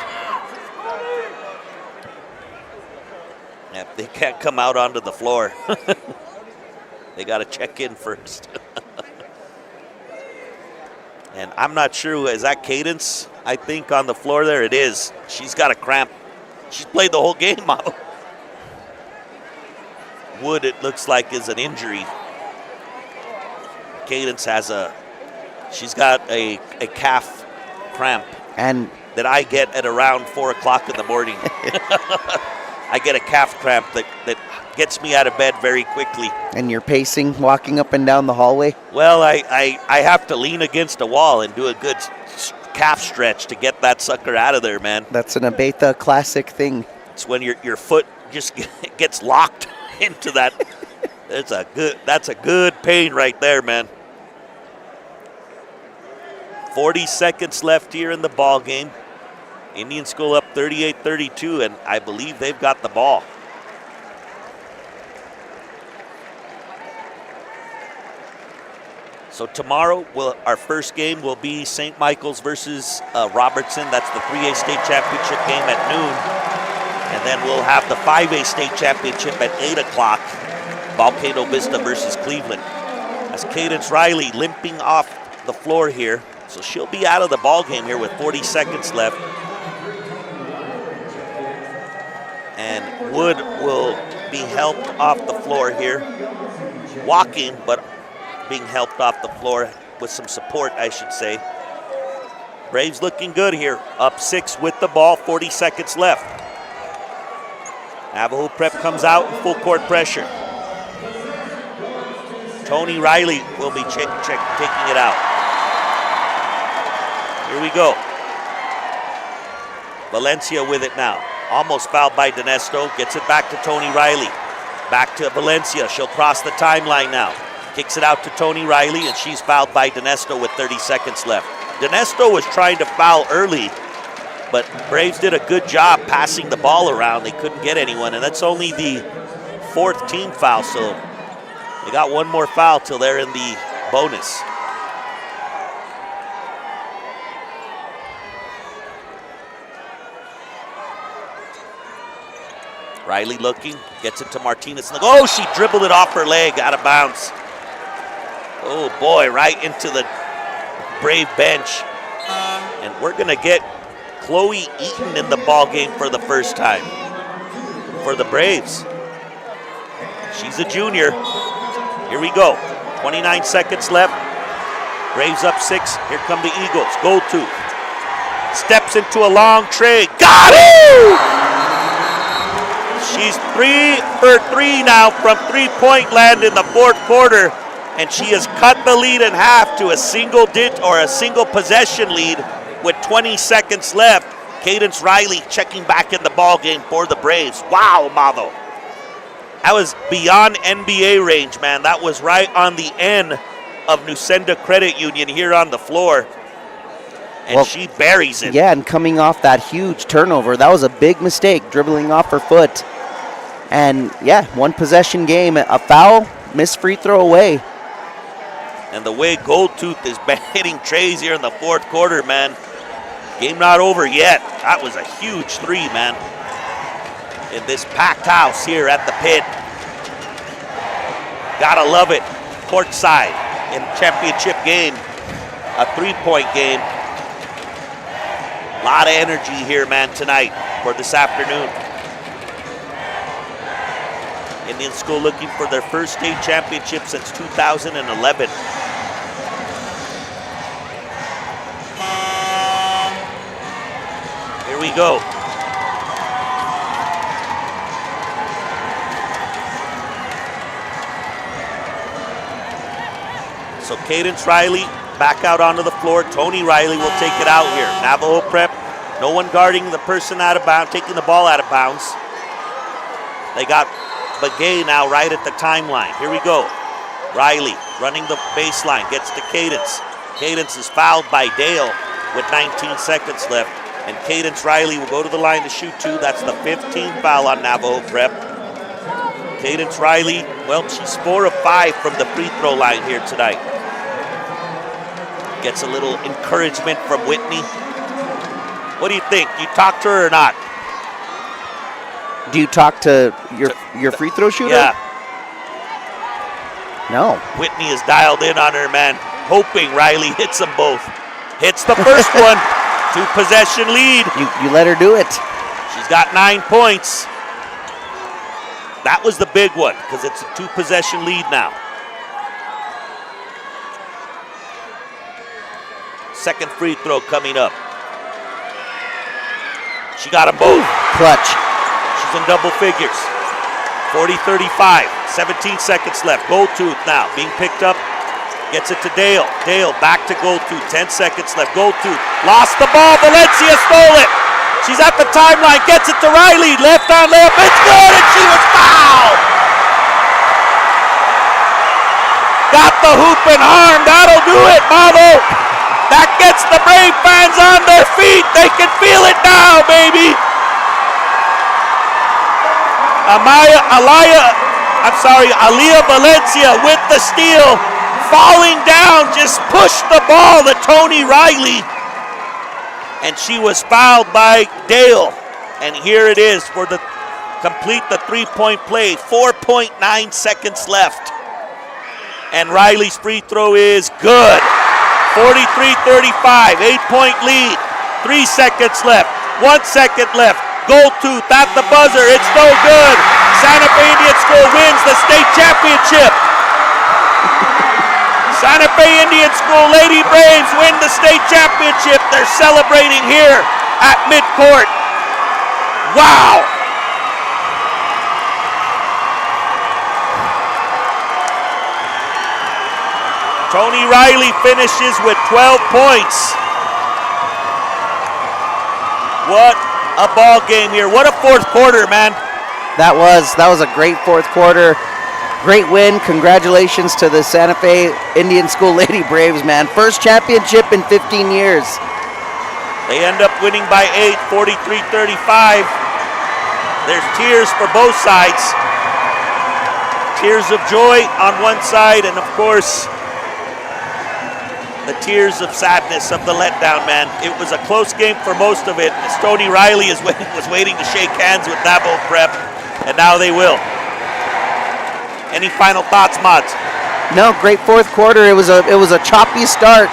Yeah, they can't come out onto the floor. They got to check in first. And I'm not sure, is that Cadence, I think, on the floor there? It is. She's got a cramp. She's played the whole game out. Wood, it looks like, is an injury. Cadence she's got a calf cramp. And that I get at around 4 o'clock in the morning. I get a calf cramp that gets me out of bed very quickly. And you're pacing, walking up and down the hallway? Well, I have to lean against a wall and do a good calf stretch to get that sucker out of there, man. That's an Abetha classic thing. It's when your foot just gets locked into that. That's a good pain right there, man. 40 seconds left here in the ball game. Indian School up 38-32, and I believe they've got the ball. So tomorrow, our first game will be St. Michael's versus Robertson. That's the 3A state championship game at noon. And then we'll have the 5A state championship at 8 o'clock. Volcano Vista versus Cleveland. As Cadence Riley limping off the floor here. So she'll be out of the ball game here with 40 seconds left. And Wood will be helped off the floor here. Walking, but being helped off the floor with some support, I should say. Braves looking good here. Up 6 with the ball, 40 seconds left. Navajo Prep comes out in full court pressure. Tony Riley will be taking it out. Here we go. Valencia with it now. Almost fouled by Dinesto. Gets it back to Tony Riley. Back to Valencia. She'll cross the timeline now. Kicks it out to Tony Riley, and she's fouled by Dinesto with 30 seconds left. Dinesto was trying to foul early, but Braves did a good job passing the ball around. They couldn't get anyone, and that's only the 4th team foul, so they got one more foul till they're in the bonus. Riley looking, gets it to Martinez. Oh, she dribbled it off her leg, out of bounds. Oh boy, right into the Brave bench. And we're gonna get Chloe Eaton in the ball game for the first time for the Braves. She's a junior. Here we go, 29 seconds left. Braves up 6, here come the Eagles. Goldtooth steps into a long tray, got it! She's 3 for 3 now from three-point land in the 4th quarter, and she has cut the lead in half to a single possession lead with 20 seconds left. Cadence Riley checking back in the ball game for the Braves. Wow, Mavo. That was beyond NBA range, man. That was right on the end of Nusenda Credit Union here on the floor. And she buries it. Yeah, and coming off that huge turnover, that was a big mistake, dribbling off her foot. And yeah, one possession game, a foul, missed free throw away. And the way Goldtooth is hitting trays here in the 4th quarter, man. Game not over yet. That was a huge 3, man. In this packed house here at the pit. Gotta love it. Courtside in championship game. A 3-point game. A lot of energy here, man, tonight for this afternoon. Indian School looking for their first state championship since 2011. Here we go. So Cadence Riley back out onto the floor. Tony Riley will take it out here. Navajo Prep, no one guarding the person out of bounds, taking the ball out of bounds. They got Begay now right at the timeline. Here we go. Riley running the baseline, gets to Cadence. Cadence is fouled by Dale with 19 seconds left. And Cadence Riley will go to the line to shoot 2. That's the 15th foul on Navajo Prep. Cadence Riley, well, she's 4 of 5 from the free throw line here tonight. Gets a little encouragement from Whitney. What do you think? You talk to her or not? Do you talk to your free throw shooter? Yeah. No. Whitney is dialed in on her, man, hoping Riley hits them both. Hits the first one. 2-possession lead. You let her do it. She's got 9 points. That was the big one because it's a 2-possession lead now. Second free throw coming up. She got them both. Clutch. She's in double figures. 40-35, 17 seconds left. Goldtooth now being picked up. Gets it to Dale. Dale back to goal two. 10 seconds left. Goal two. Lost the ball. Valencia stole it. She's at the timeline. Gets it to Riley. Left on layup. It's good, and she was fouled. Got the hoop and arm. That'll do it, Mavo. That gets the Brave fans on their feet. They can feel it now, baby. Aaliyah Valencia with the steal. Falling down, just pushed the ball to Tony Riley. And she was fouled by Dale. And here it is for the complete the three-point play. 4.9 seconds left. And Riley's free throw is good. 43-35, 8-point lead. 3 seconds left. 1 second left. Goal tooth at the buzzer. It's no good. Santa Fe Indian School wins the state championship. Santa Fe Indian School Lady Braves win the state championship. They're celebrating here at midcourt. Wow. Tony Riley finishes with 12 points. What a ball game here. What a fourth quarter, man. That was a great fourth quarter. Great win. Congratulations to the Santa Fe Indian School Lady Braves, man. First championship in 15 years. They end up winning by 8, 43-35. There's tears for both sides. Tears of joy on one side, and of course, the tears of sadness of the letdown, man. It was a close game for most of it, as Tony Riley was waiting to shake hands with Navajo Prep, and now they will. Any final thoughts, Mods? No, great fourth quarter. It was a choppy start,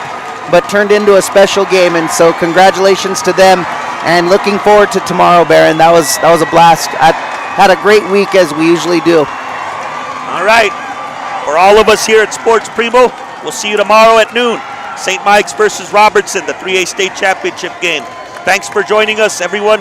but turned into a special game, and so congratulations to them. And looking forward to tomorrow, Baron. That was a blast. I had a great week, as we usually do. All right. For all of us here at Sports Primo, we'll see you tomorrow at noon. St. Mike's versus Robertson, the 3A state championship game. Thanks for joining us, everyone.